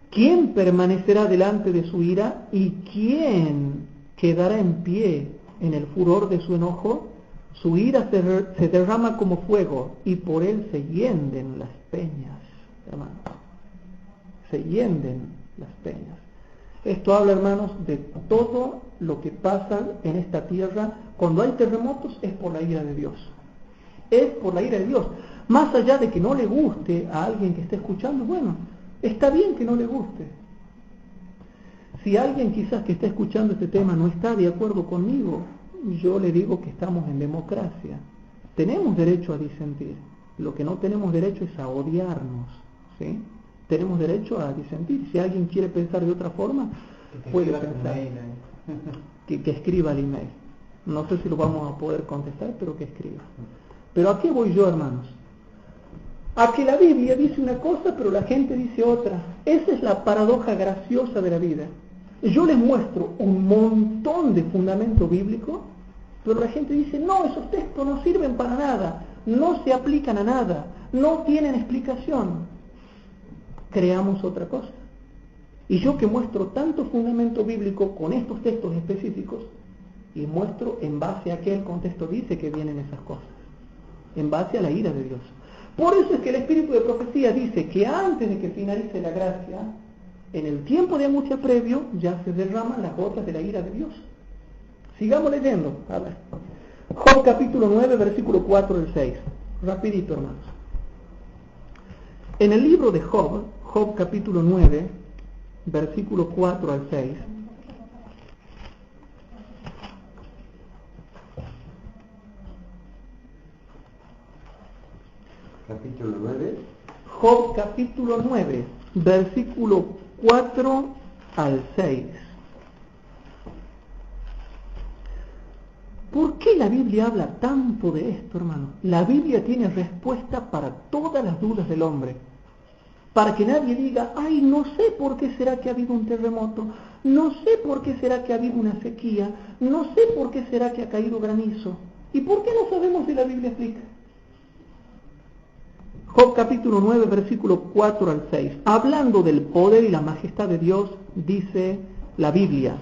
Speaker 1: ¿Quién permanecerá delante de su ira y quién quedará en pie en el furor de su enojo? Su ira se derrama como fuego y por él se hienden las peñas, hermanos. Se hienden las peñas. Esto habla, hermanos, de todo lo que pasa en esta tierra. Cuando hay terremotos es por la ira de Dios. Es por la ira de Dios. Más allá de que no le guste a alguien que esté escuchando, bueno, está bien que no le guste. Si alguien quizás que está escuchando este tema no está de acuerdo conmigo, yo le digo que estamos en democracia. Tenemos derecho a disentir. Lo que no tenemos derecho es a odiarnos, ¿sí? Tenemos derecho a disentir. Si alguien quiere pensar de otra forma, puede pensar. Que escriba el email. No sé si lo vamos a poder contestar, pero que escriba. Pero ¿a qué voy yo, hermanos? A que la Biblia dice una cosa, pero la gente dice otra. Esa es la paradoja graciosa de la vida. Yo les muestro un montón de fundamento bíblico, pero la gente dice, no, esos textos no sirven para nada, no se aplican a nada, no tienen explicación. Creamos otra cosa. Y yo que muestro tanto fundamento bíblico con estos textos específicos, y muestro en base a que el contexto dice que vienen esas cosas, en base a la ira de Dios. Por eso es que el espíritu de profecía dice que antes de que finalice la gracia, en el tiempo de angustia previo, ya se derraman las gotas de la ira de Dios. Sigamos leyendo. A ver. Job capítulo 9, versículo 4 al 6. Rapidito, hermanos. En el libro de Job, Job capítulo 9, versículo 4 al 6.
Speaker 2: Capítulo 9.
Speaker 1: Job capítulo 9, versículo 4 al 6. ¿Por qué la Biblia habla tanto de esto, hermano? La Biblia tiene respuesta para todas las dudas del hombre. Para que nadie diga, ay, no sé por qué será que ha habido un terremoto, no sé por qué será que ha habido una sequía, no sé por qué será que ha caído granizo. ¿Y por qué no sabemos si la Biblia explica? Job capítulo 9, versículo 4 al 6. Hablando del poder y la majestad de Dios, dice la Biblia,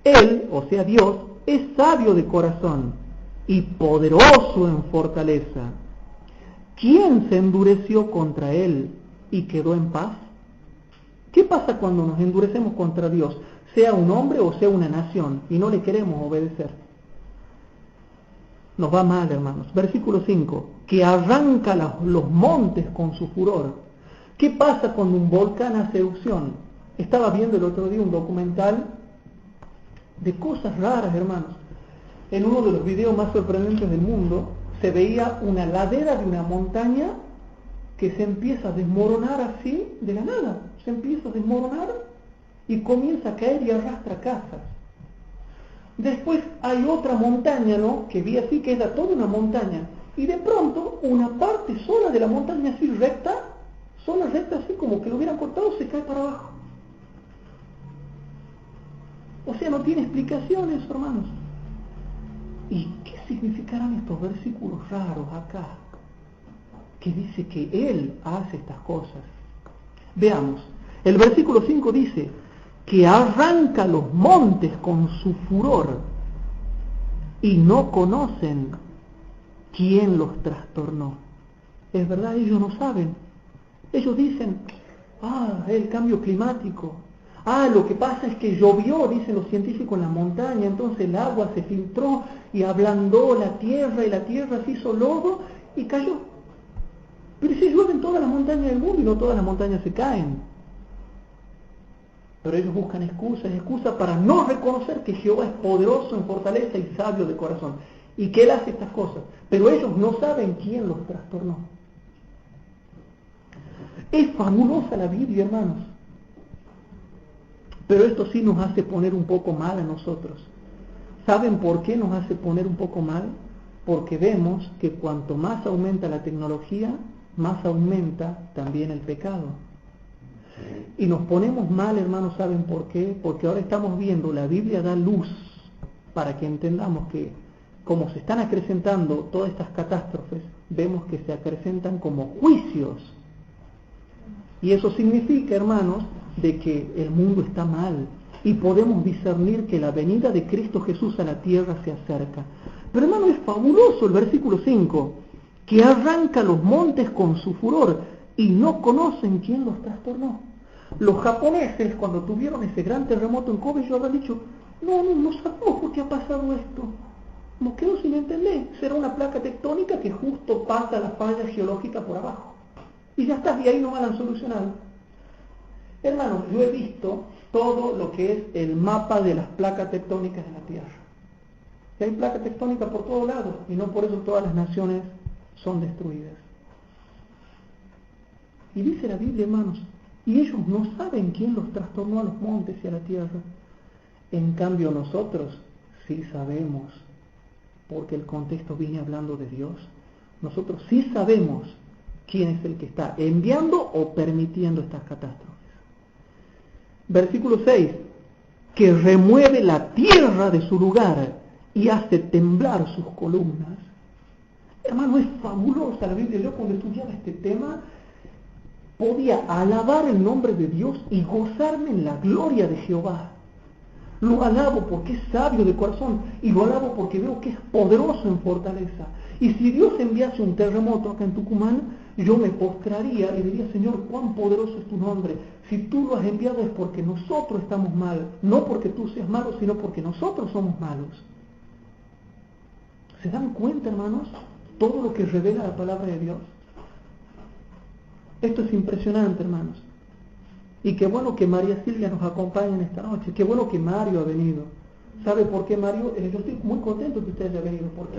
Speaker 1: Él, o sea Dios, es sabio de corazón y poderoso en fortaleza. ¿Quién se endureció contra Él y quedó en paz? ¿Qué pasa cuando nos endurecemos contra Dios, sea un hombre o sea una nación, y no le queremos obedecer? Nos va mal, hermanos. Versículo 5, que arranca los montes con su furor. ¿Qué pasa cuando un volcán hace erupción? Estaba viendo el otro día un documental de cosas raras, hermanos. En uno de los videos más sorprendentes del mundo se veía una ladera de una montaña que se empieza a desmoronar así de la nada. Se empieza a desmoronar y comienza a caer y arrastra casas. Después hay otra montaña, ¿no?, que vi así, que era toda una montaña, y de pronto una parte sola de la montaña así recta, sola recta así como que lo hubieran cortado, se cae para abajo. O sea, no tiene explicaciones, hermanos. ¿Y qué significarán estos versículos raros acá? Que dice que Él hace estas cosas. Veamos, el versículo 5 dice que arranca los montes con su furor y no conocen quién los trastornó. Es verdad, ellos no saben. Ellos dicen, el cambio climático. Lo que pasa es que llovió, dicen los científicos, en la montaña, entonces el agua se filtró y ablandó la tierra y la tierra se hizo lodo y cayó. Pero si llueve en todas las montañas del mundo y no todas las montañas se caen. Pero ellos buscan excusas para no reconocer que Jehová es poderoso en fortaleza y sabio de corazón y que Él hace estas cosas. Pero ellos no saben quién los trastornó. Es fabulosa la Biblia, hermanos. Pero esto sí nos hace poner un poco mal a nosotros. ¿Saben por qué nos hace poner un poco mal? Porque vemos que cuanto más aumenta la tecnología, más aumenta también el pecado. Y nos ponemos mal, hermanos, ¿saben por qué? Porque ahora estamos viendo, la Biblia da luz para que entendamos que como se están acrecentando todas estas catástrofes, vemos que se acrecentan como juicios. Y eso significa, hermanos, de que el mundo está mal y podemos discernir que la venida de Cristo Jesús a la tierra se acerca. Pero, hermano, es fabuloso el versículo 5, que arranca los montes con su furor y no conocen quién los trastornó. Los japoneses, cuando tuvieron ese gran terremoto en Kobe, ellos habrán dicho, no sabemos por qué ha pasado esto. Nos quedó sin entender. Será una placa tectónica que justo pasa la falla geológica por abajo. Y ya está, y ahí no van a solucionar. Hermanos, yo he visto todo lo que es el mapa de las placas tectónicas en la Tierra. Y hay placas tectónicas por todos lados, y no por eso todas las naciones son destruidas. Y dice la Biblia, hermanos, y ellos no saben quién los trastornó a los montes y a la tierra. En cambio nosotros sí sabemos, porque el contexto viene hablando de Dios. Nosotros sí sabemos quién es el que está enviando o permitiendo estas catástrofes. Versículo 6, que remueve la tierra de su lugar y hace temblar sus columnas. Hermano, es fabulosa la Biblia. Yo cuando estudiaba este tema podía alabar el nombre de Dios y gozarme en la gloria de Jehová. Lo alabo porque es sabio de corazón y lo alabo porque veo que es poderoso en fortaleza. Y si Dios enviase un terremoto acá en Tucumán, yo me postraría y diría, Señor, cuán poderoso es tu nombre. Si tú lo has enviado es porque nosotros estamos mal, no porque tú seas malo, sino porque nosotros somos malos. ¿Se dan cuenta, hermanos? Todo lo que revela la palabra de Dios. Esto es impresionante, hermanos. Y qué bueno que María Silvia nos acompaña en esta noche. Qué bueno que Mario ha venido. ¿Sabe por qué Mario? Yo estoy muy contento que usted haya venido, porque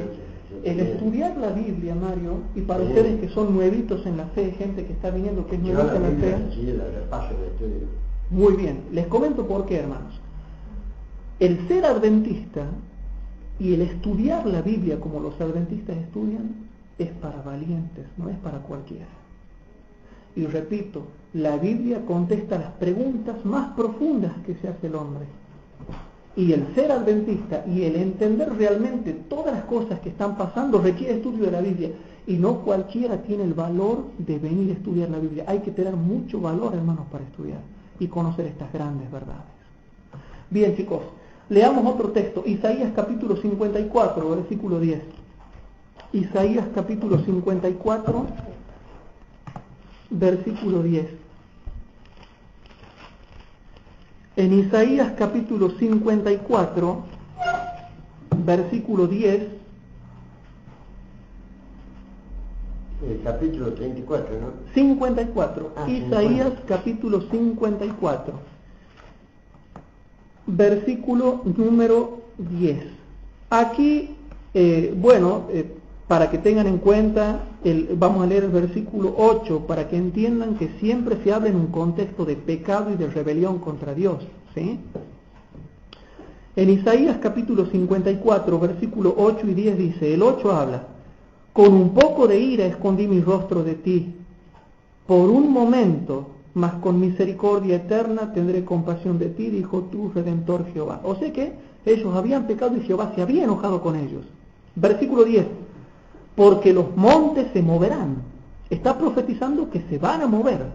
Speaker 1: El estudiar la Biblia, Mario, y para ustedes que son nuevitos en la fe, gente que está viniendo que es nuevita en la fe.
Speaker 2: Sí, la repaso de estudio.
Speaker 1: Muy bien, les comento por qué, hermanos. El ser adventista y el estudiar la Biblia como los adventistas estudian es para valientes, no es para cualquiera. Y repito, la Biblia contesta las preguntas más profundas que se hace el hombre. Y el ser adventista y el entender realmente todas las cosas que están pasando requiere estudio de la Biblia. Y no cualquiera tiene el valor de venir a estudiar la Biblia. Hay que tener mucho valor, hermanos, para estudiar y conocer estas grandes verdades. Bien, chicos, leamos otro texto. Isaías capítulo 54, versículo 10. Isaías capítulo 54, versículo 10. En Isaías capítulo 54, versículo 10.
Speaker 2: El capítulo 34, ¿no?
Speaker 1: 54. Isaías
Speaker 2: 50.
Speaker 1: capítulo 54, versículo número 10. Aquí, para que tengan en cuenta, vamos a leer el versículo 8, para que entiendan que siempre se habla en un contexto de pecado y de rebelión contra Dios, ¿sí? En Isaías capítulo 54, versículo 8 y 10 dice, el 8 habla, con un poco de ira escondí mi rostro de ti, por un momento, mas con misericordia eterna tendré compasión de ti, dijo tu Redentor Jehová. O sea que ellos habían pecado y Jehová se había enojado con ellos. Versículo 10, porque los montes se moverán. Está profetizando que se van a mover.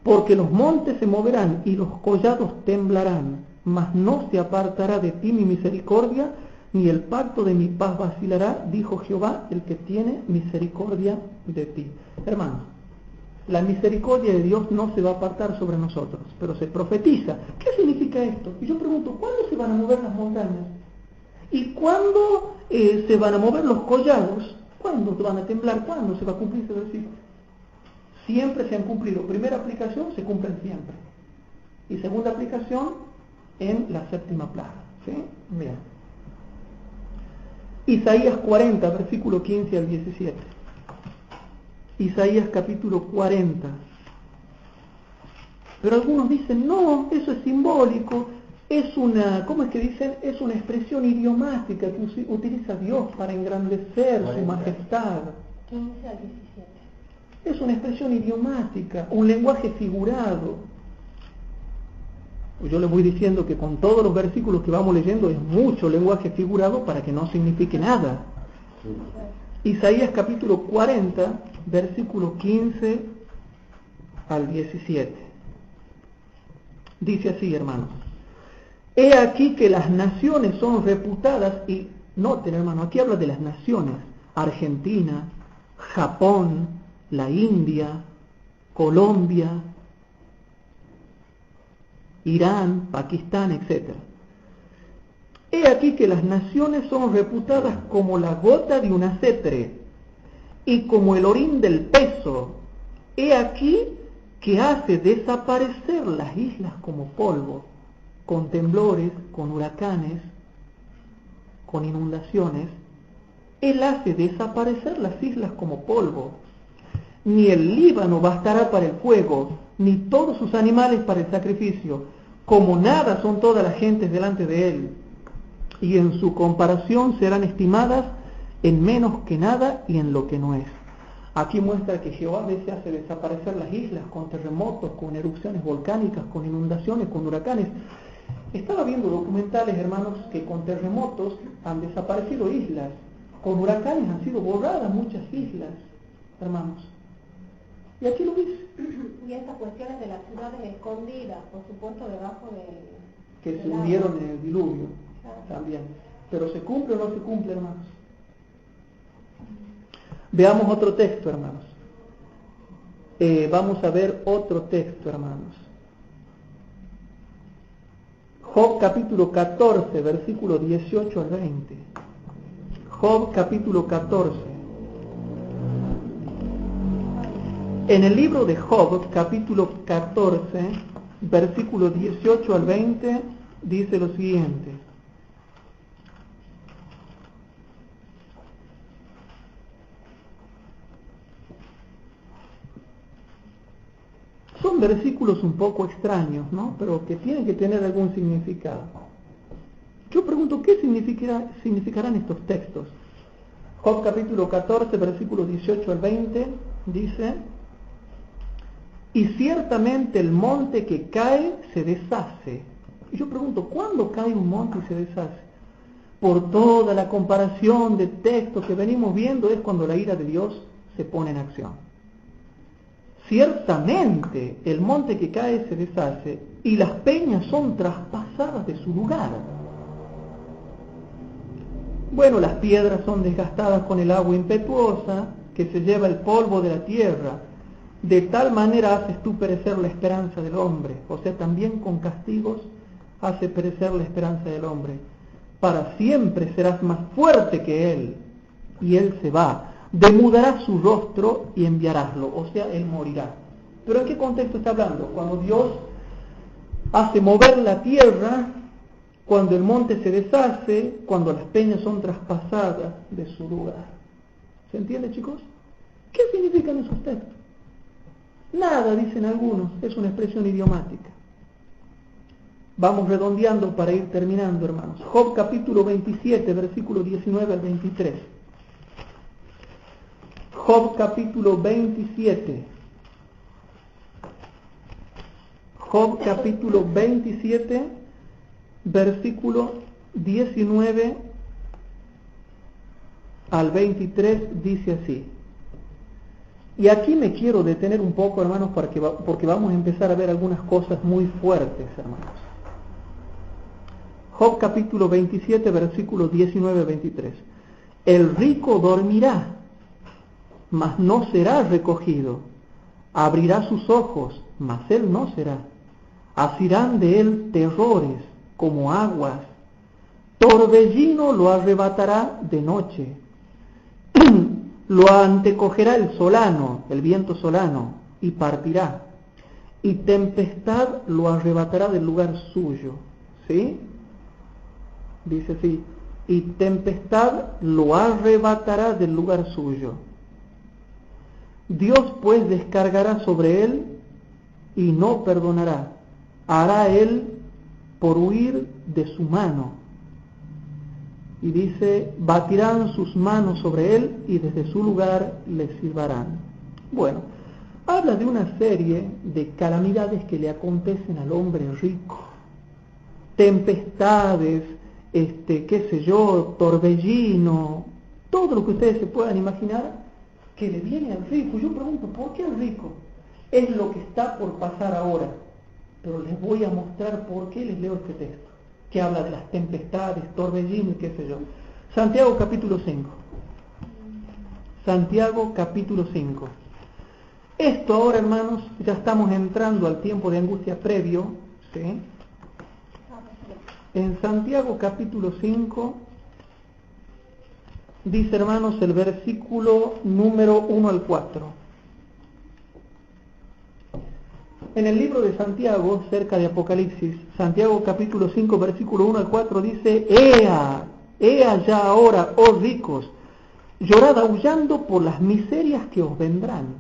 Speaker 1: Porque los montes se moverán y los collados temblarán, mas no se apartará de ti mi misericordia, ni el pacto de mi paz vacilará, dijo Jehová, el que tiene misericordia de ti. Hermanos, la misericordia de Dios no se va a apartar sobre nosotros, pero se profetiza. ¿Qué significa esto? Y yo pregunto, ¿cuándo se van a mover las montañas? ¿Y cuándo se van a mover los collados? ¿Cuándo van a temblar? ¿Cuándo se va a cumplir ese versículo? Siempre se han cumplido. Primera aplicación, se cumplen siempre. Y segunda aplicación, en la séptima plaga. ¿Sí? Bien. Isaías 40, versículo 15 al 17. Isaías capítulo 40. Pero algunos dicen, no, eso es simbólico. Es una, ¿cómo es que dicen? Es una expresión idiomática que utiliza Dios para engrandecer su majestad.
Speaker 5: 15 al 17.
Speaker 1: Es una expresión idiomática, un lenguaje figurado. Yo les voy diciendo que con todos los versículos que vamos leyendo es mucho lenguaje figurado para que no signifique nada. Isaías capítulo 40, versículo 15 al 17. Dice así, hermanos. He aquí que las naciones son reputadas, y noten, hermano, aquí habla de las naciones, Argentina, Japón, la India, Colombia, Irán, Pakistán, etc. He aquí que las naciones son reputadas como la gota de un acetre y como el orín del peso. He aquí que hace desaparecer las islas como polvo, con temblores, con huracanes, con inundaciones. Él hace desaparecer las islas como polvo. Ni el Líbano bastará para el fuego, ni todos sus animales para el sacrificio. Como nada son todas las gentes delante de él, y en su comparación serán estimadas en menos que nada y en lo que no es. Aquí muestra que Jehová a veces hace desaparecer las islas con terremotos, con erupciones volcánicas, con inundaciones, con huracanes. Estaba viendo documentales, hermanos, que con terremotos han desaparecido islas, con huracanes han sido borradas muchas islas, hermanos. Y aquí lo dice.
Speaker 5: Y estas cuestiones de las ciudades escondidas, por supuesto, debajo del...
Speaker 1: Que se hundieron en el diluvio, también. Pero ¿se cumple o no se cumple, hermanos? Veamos otro texto, hermanos. Vamos a ver otro texto, hermanos. Job capítulo 14, versículo 18 al 20. Job capítulo 14. En el libro de Job, capítulo 14, versículo 18 al 20, dice lo siguiente. son versículos un poco extraños, ¿no? Pero que tienen que tener algún significado. Yo pregunto, ¿qué significarán estos textos? Job capítulo 14, versículos 18 al 20, dice: y ciertamente el monte que cae se deshace. Y yo pregunto, ¿cuándo cae un monte y se deshace? Por toda la comparación de textos que venimos viendo, es cuando la ira de Dios se pone en acción. Ciertamente el monte que cae se deshace y las peñas son traspasadas de su lugar. Bueno, las piedras son desgastadas con el agua impetuosa que se lleva el polvo de la tierra. De tal manera haces tú perecer la esperanza del hombre. O sea, también con castigos hace perecer la esperanza del hombre. Para siempre serás más fuerte que él, y él se va. Demudarás su rostro y enviaráslo. O sea, él morirá. ¿Pero en qué contexto está hablando? Cuando Dios hace mover la tierra, cuando el monte se deshace, cuando las peñas son traspasadas de su lugar. ¿Se entiende, chicos? ¿Qué significan esos textos? Nada, dicen algunos, es una expresión idiomática. Vamos redondeando para ir terminando, hermanos. Job capítulo 27, versículo 19 al 23. Job capítulo 27. Job capítulo 27, versículo 19 al 23 dice así. Y aquí me quiero detener un poco, hermanos, porque vamos a empezar a ver algunas cosas muy fuertes, hermanos. Job capítulo 27, versículos 19 al 23. El rico dormirá, mas no será recogido. Abrirá sus ojos, mas él no será. Asirán de él terrores como aguas. Torbellino lo arrebatará de noche. Lo antecogerá el solano, el viento solano, y partirá. Y tempestad lo arrebatará del lugar suyo. ¿Sí? Dice así. Y tempestad lo arrebatará del lugar suyo. Dios pues descargará sobre él y no perdonará. Hará él por huir de su mano. Y dice, batirán sus manos sobre él y desde su lugar le silbarán. Bueno, habla de una serie de calamidades que le acontecen al hombre rico. Tempestades, qué sé yo, torbellino, todo lo que ustedes se puedan imaginar que le viene al rico. Yo pregunto, ¿por qué al rico? Es lo que está por pasar ahora. Pero les voy a mostrar por qué les leo este texto, que habla de las tempestades, torbellino y qué sé yo. Santiago capítulo 5. Santiago capítulo 5. Esto ahora, hermanos, ya estamos entrando al tiempo de angustia previo, ¿sí? En Santiago capítulo 5, dice, hermanos, el versículo número 1 al 4. En el libro de Santiago, cerca de Apocalipsis, Santiago capítulo 5, versículo 1 al 4 dice, Ea ya ahora, oh ricos, llorad aullando por las miserias que os vendrán.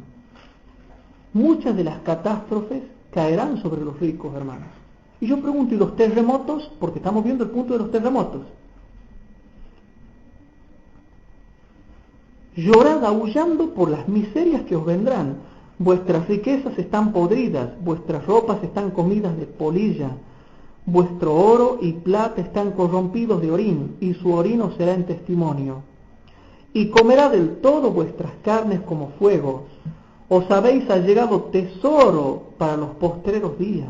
Speaker 1: Muchas de las catástrofes caerán sobre los ricos, hermanos. Y yo pregunto, ¿y los terremotos? Porque estamos viendo el punto de los terremotos. Llorad aullando por las miserias que os vendrán. Vuestras riquezas están podridas, vuestras ropas están comidas de polilla, vuestro oro y plata están corrompidos de orín, y su orín os será en testimonio. Y comerá del todo vuestras carnes como fuego. Os habéis allegado tesoro para los postreros días.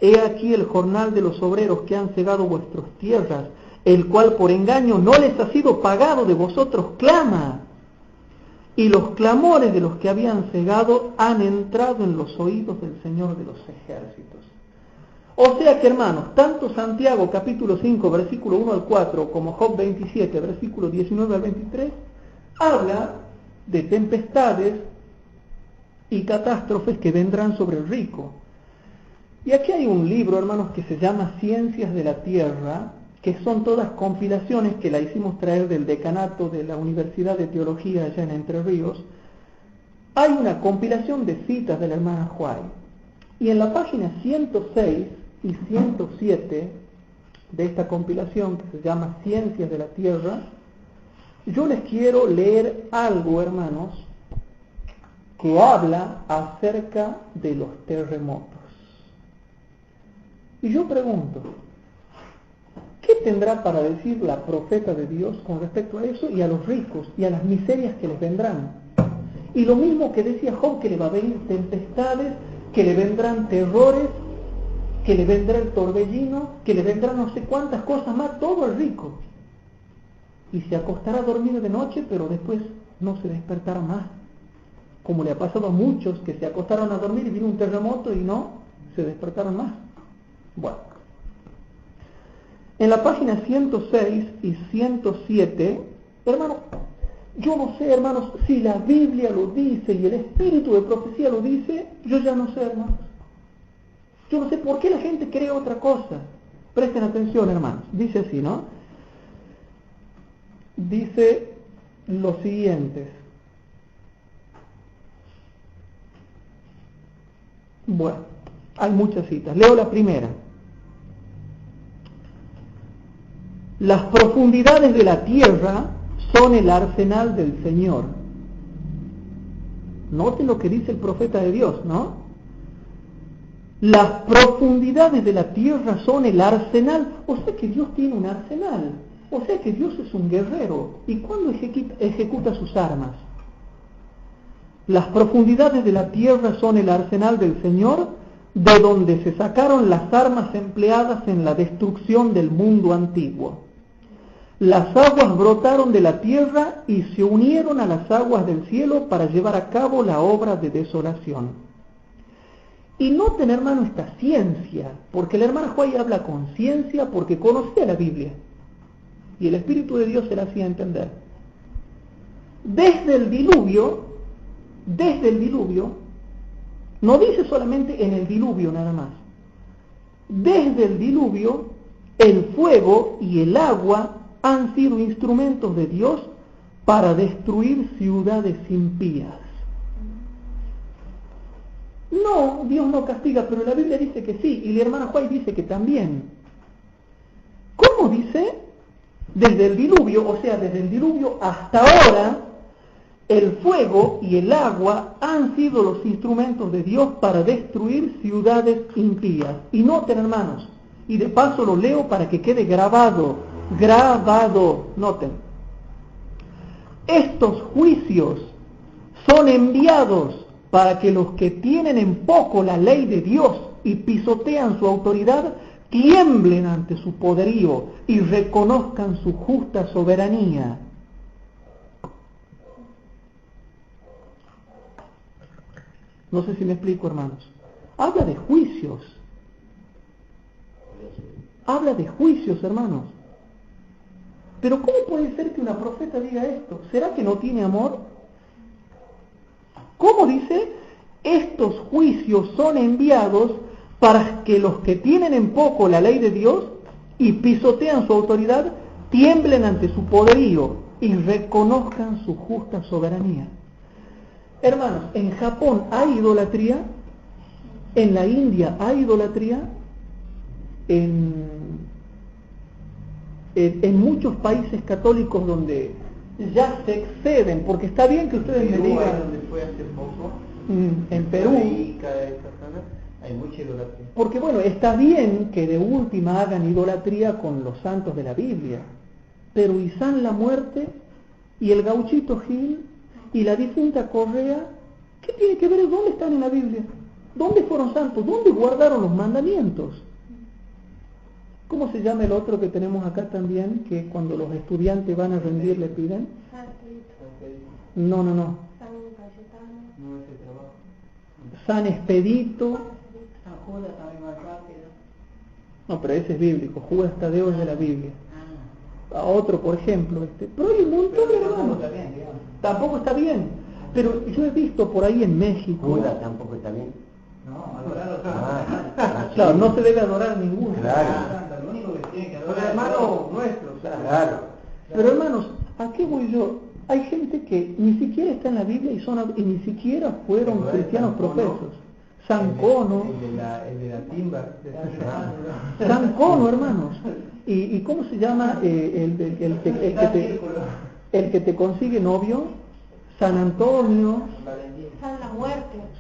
Speaker 1: He aquí el jornal de los obreros que han cegado vuestras tierras, el cual por engaño no les ha sido pagado de vosotros clama. Y los clamores de los que habían cegado han entrado en los oídos del Señor de los ejércitos. O sea que, hermanos, tanto Santiago capítulo 5, versículo 1 al 4, como Job 27, versículo 19 al 23, habla de tempestades y catástrofes que vendrán sobre el rico. Y aquí hay un libro, hermanos, que se llama Ciencias de la Tierra, que son todas compilaciones que la hicimos traer del decanato de la Universidad de Teología allá en Entre Ríos. Hay una compilación de citas de la hermana White. Y en la página 106 y 107 de esta compilación que se llama Ciencias de la Tierra, yo les quiero leer algo, hermanos, que habla acerca de los terremotos. Y yo pregunto, ¿qué tendrá para decir la profeta de Dios con respecto a eso y a los ricos y a las miserias que les vendrán? Y lo mismo que decía Job, que le va a venir tempestades, que le vendrán terrores, que le vendrá el torbellino, que le vendrán no sé cuántas cosas más, todo el rico. Y se acostará a dormir de noche, pero después no se despertará más. Como le ha pasado a muchos que se acostaron a dormir y vino un terremoto y no se despertaron más. Bueno, en la página 106 y 107, hermano, yo no sé, hermanos, si la Biblia lo dice y el espíritu de profecía lo dice, yo ya no sé, hermanos. Yo no sé por qué la gente cree otra cosa. Presten atención, hermanos. Dice así, ¿no? Dice lo siguiente. Bueno, hay muchas citas. Leo la primera. Las profundidades de la tierra son el arsenal del Señor. Noten lo que dice el profeta de Dios, ¿no? Las profundidades de la tierra son el arsenal. O sea que Dios tiene un arsenal. O sea que Dios es un guerrero. ¿Y cuándo ejecuta sus armas? Las profundidades de la tierra son el arsenal del Señor, de donde se sacaron las armas empleadas en la destrucción del mundo antiguo. Las aguas brotaron de la tierra y se unieron a las aguas del cielo para llevar a cabo la obra de desolación. Y noten, hermano, esta ciencia, porque la hermana Juay habla con ciencia porque conocía la Biblia. Y el Espíritu de Dios se la hacía entender. Desde el diluvio, no dice solamente en el diluvio nada más. Desde el diluvio, el fuego y el agua han sido instrumentos de Dios para destruir ciudades impías. No, Dios no castiga, pero la Biblia dice que sí, y la hermana Juay dice que también. ¿Cómo dice? Desde el diluvio, o sea, desde el diluvio hasta ahora, el fuego y el agua han sido los instrumentos de Dios para destruir ciudades impías. Y noten, hermanos, y de paso lo leo para que quede grabado, noten. Estos juicios son enviados para que los que tienen en poco la ley de Dios y pisotean su autoridad, tiemblen ante su poderío y reconozcan su justa soberanía. No sé si me explico, hermanos. Habla de juicios. Habla de juicios, hermanos. Pero ¿cómo puede ser que una profeta diga esto? ¿Será que no tiene amor? ¿Cómo dice? Estos juicios son enviados para que los que tienen en poco la ley de Dios y pisotean su autoridad, tiemblen ante su poderío y reconozcan su justa soberanía. Hermanos, en Japón hay idolatría, en la India hay idolatría, en muchos países católicos donde ya se exceden, porque está bien que ustedes me digan,
Speaker 3: donde fue hace poco,
Speaker 1: en Perú,
Speaker 3: hay mucha idolatría.
Speaker 1: Porque bueno, está bien que de última hagan idolatría con los santos de la Biblia, pero ¿y San la Muerte? ¿Y el gauchito Gil? ¿Y la difunta Correa? ¿Qué tiene que ver? ¿Dónde están en la Biblia? ¿Dónde fueron santos? ¿Dónde guardaron los mandamientos? ¿Cómo se llama el otro que tenemos acá también, que cuando los estudiantes van a rendir le piden? No. San Expedito.
Speaker 4: San Judas también más rápido.
Speaker 1: No, pero ese es bíblico. Judas Tadeo es de la Biblia. A otro, por ejemplo, pero hay un montón de hermanos. Tampoco está bien. Pero yo he visto por ahí en México.
Speaker 2: Judas tampoco está bien.
Speaker 4: No, adorar
Speaker 1: Claro, no se debe adorar a ninguno.
Speaker 2: Claro.
Speaker 4: Lo único que tiene que
Speaker 1: Pero
Speaker 4: adorar
Speaker 1: hermano nuestro,
Speaker 2: Claro.
Speaker 1: Pero hermanos, ¿a qué voy yo? Hay gente que ni siquiera está en la Biblia y ni siquiera fueron cristianos profesos. San Cono.
Speaker 3: El de la timba.
Speaker 1: San Cono, hermanos. ¿Y cómo se llama el que te consigue novio? San Antonio.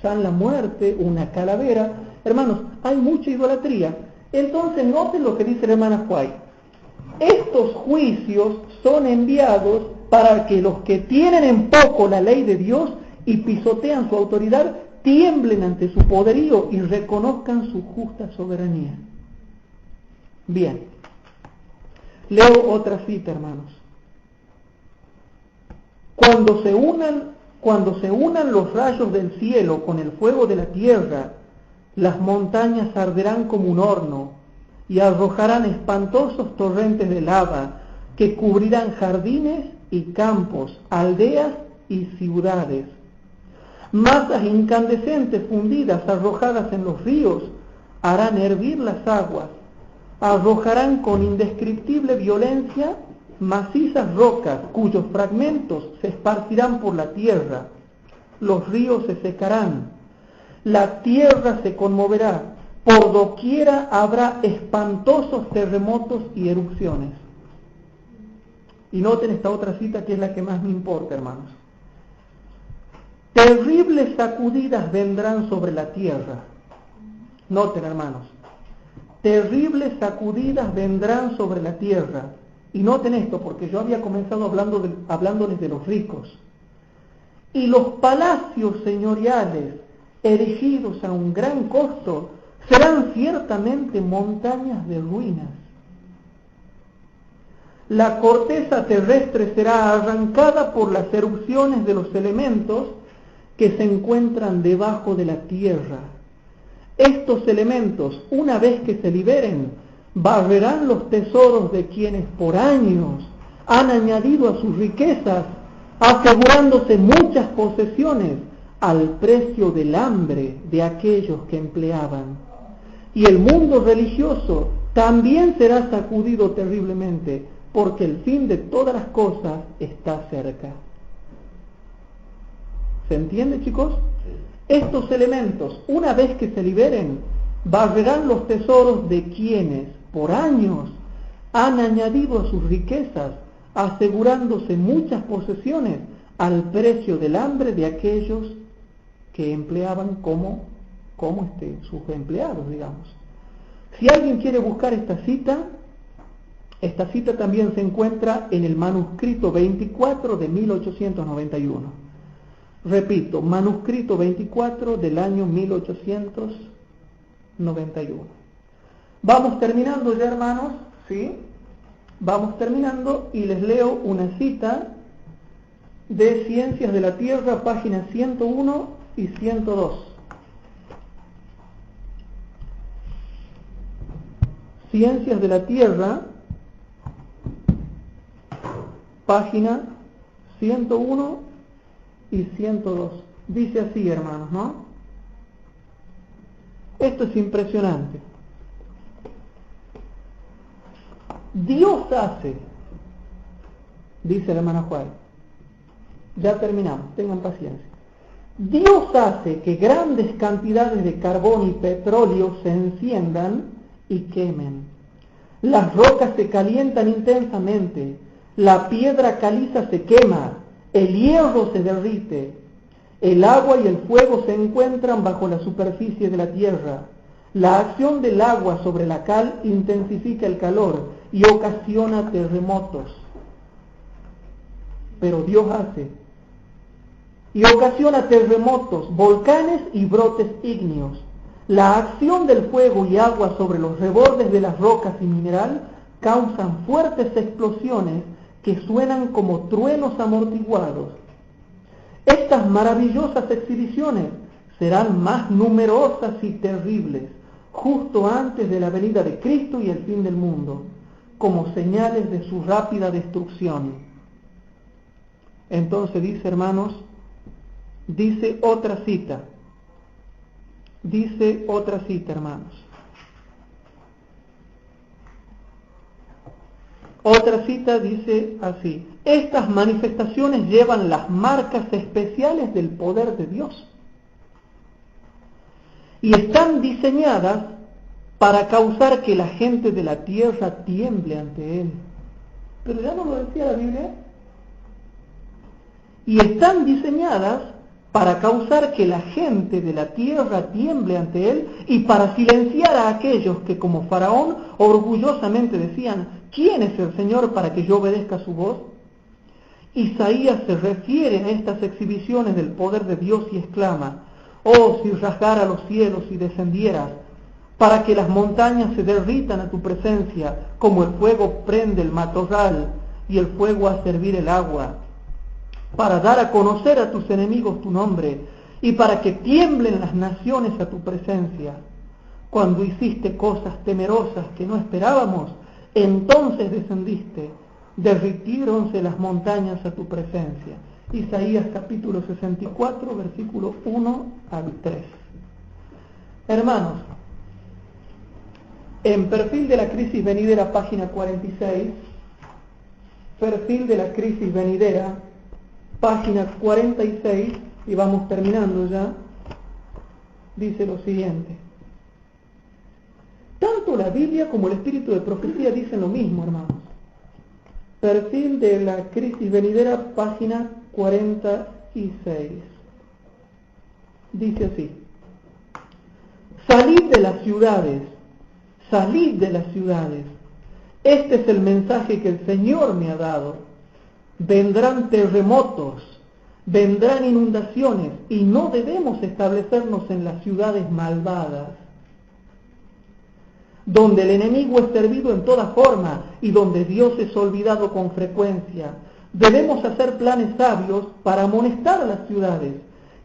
Speaker 1: San la Muerte, una calavera. Hermanos, hay mucha idolatría. Entonces noten lo que dice la hermana Juay. Estos juicios son enviados para que los que tienen en poco la ley de Dios y pisotean su autoridad, tiemblen ante su poderío y reconozcan su justa soberanía. Bien, leo otra cita, hermanos. Cuando se unan los rayos del cielo con el fuego de la tierra, las montañas arderán como un horno y arrojarán espantosos torrentes de lava que cubrirán jardines y campos, aldeas y ciudades. Masas incandescentes fundidas arrojadas en los ríos harán hervir las aguas, arrojarán con indescriptible violencia macizas rocas cuyos fragmentos se esparcirán por la tierra. Los ríos se secarán, la tierra se conmoverá, por doquiera habrá espantosos terremotos y erupciones. Y noten esta otra cita que es la que más me importa, hermanos. Terribles sacudidas vendrán sobre la tierra. Noten, hermanos. Terribles sacudidas vendrán sobre la tierra. Y noten esto, porque yo había comenzado hablándoles de los ricos. Y los palacios señoriales, erigidos a un gran costo, serán ciertamente montañas de ruinas. La corteza terrestre será arrancada por las erupciones de los elementos que se encuentran debajo de la tierra. Estos elementos, una vez que se liberen, barrerán los tesoros de quienes por años han añadido a sus riquezas, asegurándose muchas posesiones al precio del hambre de aquellos que empleaban. Y el mundo religioso también será sacudido terriblemente, porque el fin de todas las cosas está cerca. ¿Se entiende, chicos? Estos elementos, una vez que se liberen, barrerán los tesoros de quienes por años han añadido a sus riquezas, asegurándose muchas posesiones al precio del hambre de aquellos que empleaban como sus empleados, digamos. Si alguien quiere buscar esta cita también se encuentra en el manuscrito 24 de 1891. Repito, manuscrito 24 del año 1891. Vamos terminando ya, hermanos, ¿sí? Vamos terminando y les leo una cita de Ciencias de la Tierra, páginas 101 y 102. Ciencias de la Tierra, página 101 y 102. Dice así, hermanos, ¿no? Esto es impresionante. Dios hace, dice la hermana Juárez, ya terminamos, tengan paciencia. Dios hace que grandes cantidades de carbón y petróleo se enciendan y quemen. Las rocas se calientan intensamente, la piedra caliza se quema, el hierro se derrite, el agua y el fuego se encuentran bajo la superficie de la tierra. La acción del agua sobre la cal intensifica el calor y ocasiona terremotos. Pero Dios hace y ocasiona terremotos, volcanes y brotes ígneos. La acción del fuego y agua sobre los rebordes de las rocas y mineral causan fuertes explosiones que suenan como truenos amortiguados. Estas maravillosas exhibiciones serán más numerosas y terribles justo antes de la venida de Cristo y el fin del mundo, como señales de su rápida destrucción. Entonces dice, hermanos, dice otra cita, hermanos. Otra cita dice así: estas manifestaciones llevan las marcas especiales del poder de Dios. y están diseñadas para causar que la gente de la tierra tiemble ante Él. Pero ya no lo decía la Biblia. Y están diseñadas para causar que la gente de la tierra tiemble ante Él y para silenciar a aquellos que como Faraón orgullosamente decían: ¿quién es el Señor para que yo obedezca su voz? Isaías se refiere a estas exhibiciones del poder de Dios y exclama: oh, si rasgara los cielos y descendieras, para que las montañas se derritan a tu presencia, como el fuego prende el matorral y el fuego a servir el agua, para dar a conocer a tus enemigos tu nombre y para que tiemblen las naciones a tu presencia. Cuando hiciste cosas temerosas que no esperábamos, entonces descendiste, derritiéronse las montañas a tu presencia. Isaías capítulo 64, versículo 1 al 3. Hermanos, en Perfil de la Crisis Venidera, página 46, Perfil de la Crisis Venidera, página 46, y vamos terminando ya, dice lo siguiente. Tanto la Biblia como el espíritu de profecía dicen lo mismo, hermanos. Perfil de la Crisis Venidera, página 46. Dice así: salid de las ciudades, salid de las ciudades. Este es el mensaje que el Señor me ha dado. Vendrán terremotos, vendrán inundaciones, y no debemos establecernos en las ciudades malvadas, donde el enemigo es servido en toda forma y donde Dios es olvidado con frecuencia. Debemos hacer planes sabios para amonestar a las ciudades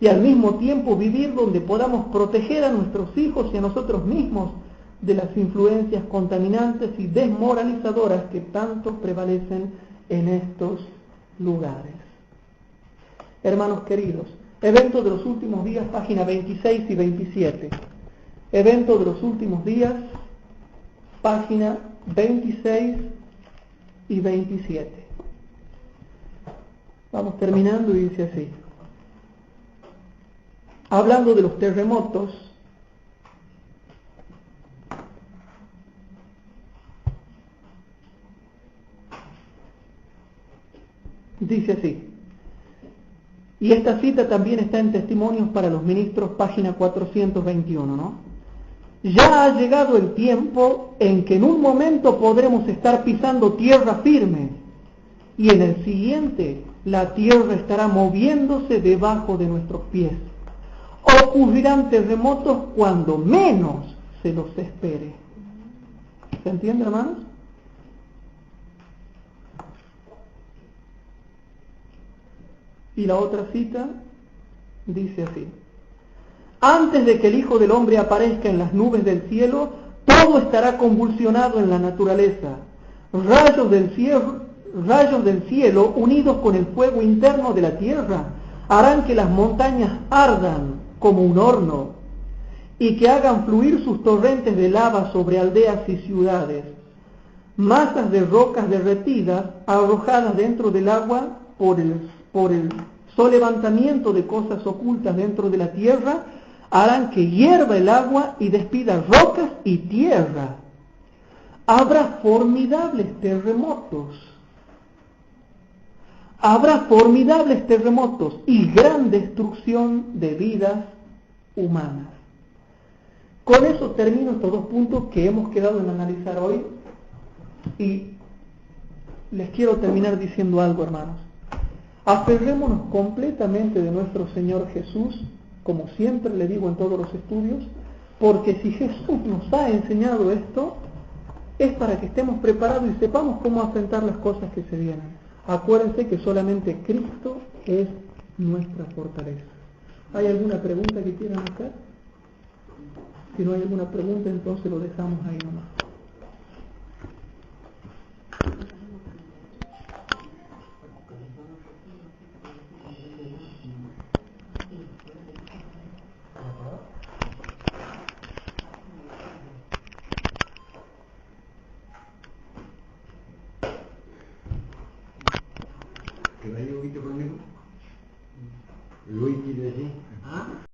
Speaker 1: y al mismo tiempo vivir donde podamos proteger a nuestros hijos y a nosotros mismos de las influencias contaminantes y desmoralizadoras que tanto prevalecen en estos lugares. Hermanos queridos, Evento de los últimos días, página 26 y 27. Evento de los últimos días, página 26 y 27. Vamos terminando y dice así. Hablando de los terremotos, dice así. Y esta cita también está en Testimonios para los Ministros, página 421, ¿no? Ya ha llegado el tiempo en que en un momento podremos estar pisando tierra firme y en el siguiente la tierra estará moviéndose debajo de nuestros pies. Ocurrirán terremotos cuando menos se los espere. ¿Se entiende, hermanos? Y la otra cita dice así. Antes de que el Hijo del Hombre aparezca en las nubes del cielo, todo estará convulsionado en la naturaleza. Rayos del cielo unidos con el fuego interno de la tierra harán que las montañas ardan como un horno y que hagan fluir sus torrentes de lava sobre aldeas y ciudades. Masas de rocas derretidas arrojadas dentro del agua por el solevantamiento de cosas ocultas dentro de la tierra harán que hierva el agua y despida rocas y tierra. Habrá formidables terremotos. Habrá formidables terremotos y gran destrucción de vidas humanas. Con eso termino estos dos puntos que hemos quedado en analizar hoy y les quiero terminar diciendo algo, hermanos. Aferrémonos completamente de nuestro Señor Jesús, como siempre le digo en todos los estudios, porque si Jesús nos ha enseñado esto, es para que estemos preparados y sepamos cómo afrontar las cosas que se vienen. Acuérdense que solamente Cristo es nuestra fortaleza. ¿Hay alguna pregunta que quieran hacer? Si no hay alguna pregunta, entonces lo dejamos ahí nomás.
Speaker 2: ¿Que me haya un poquito conmigo?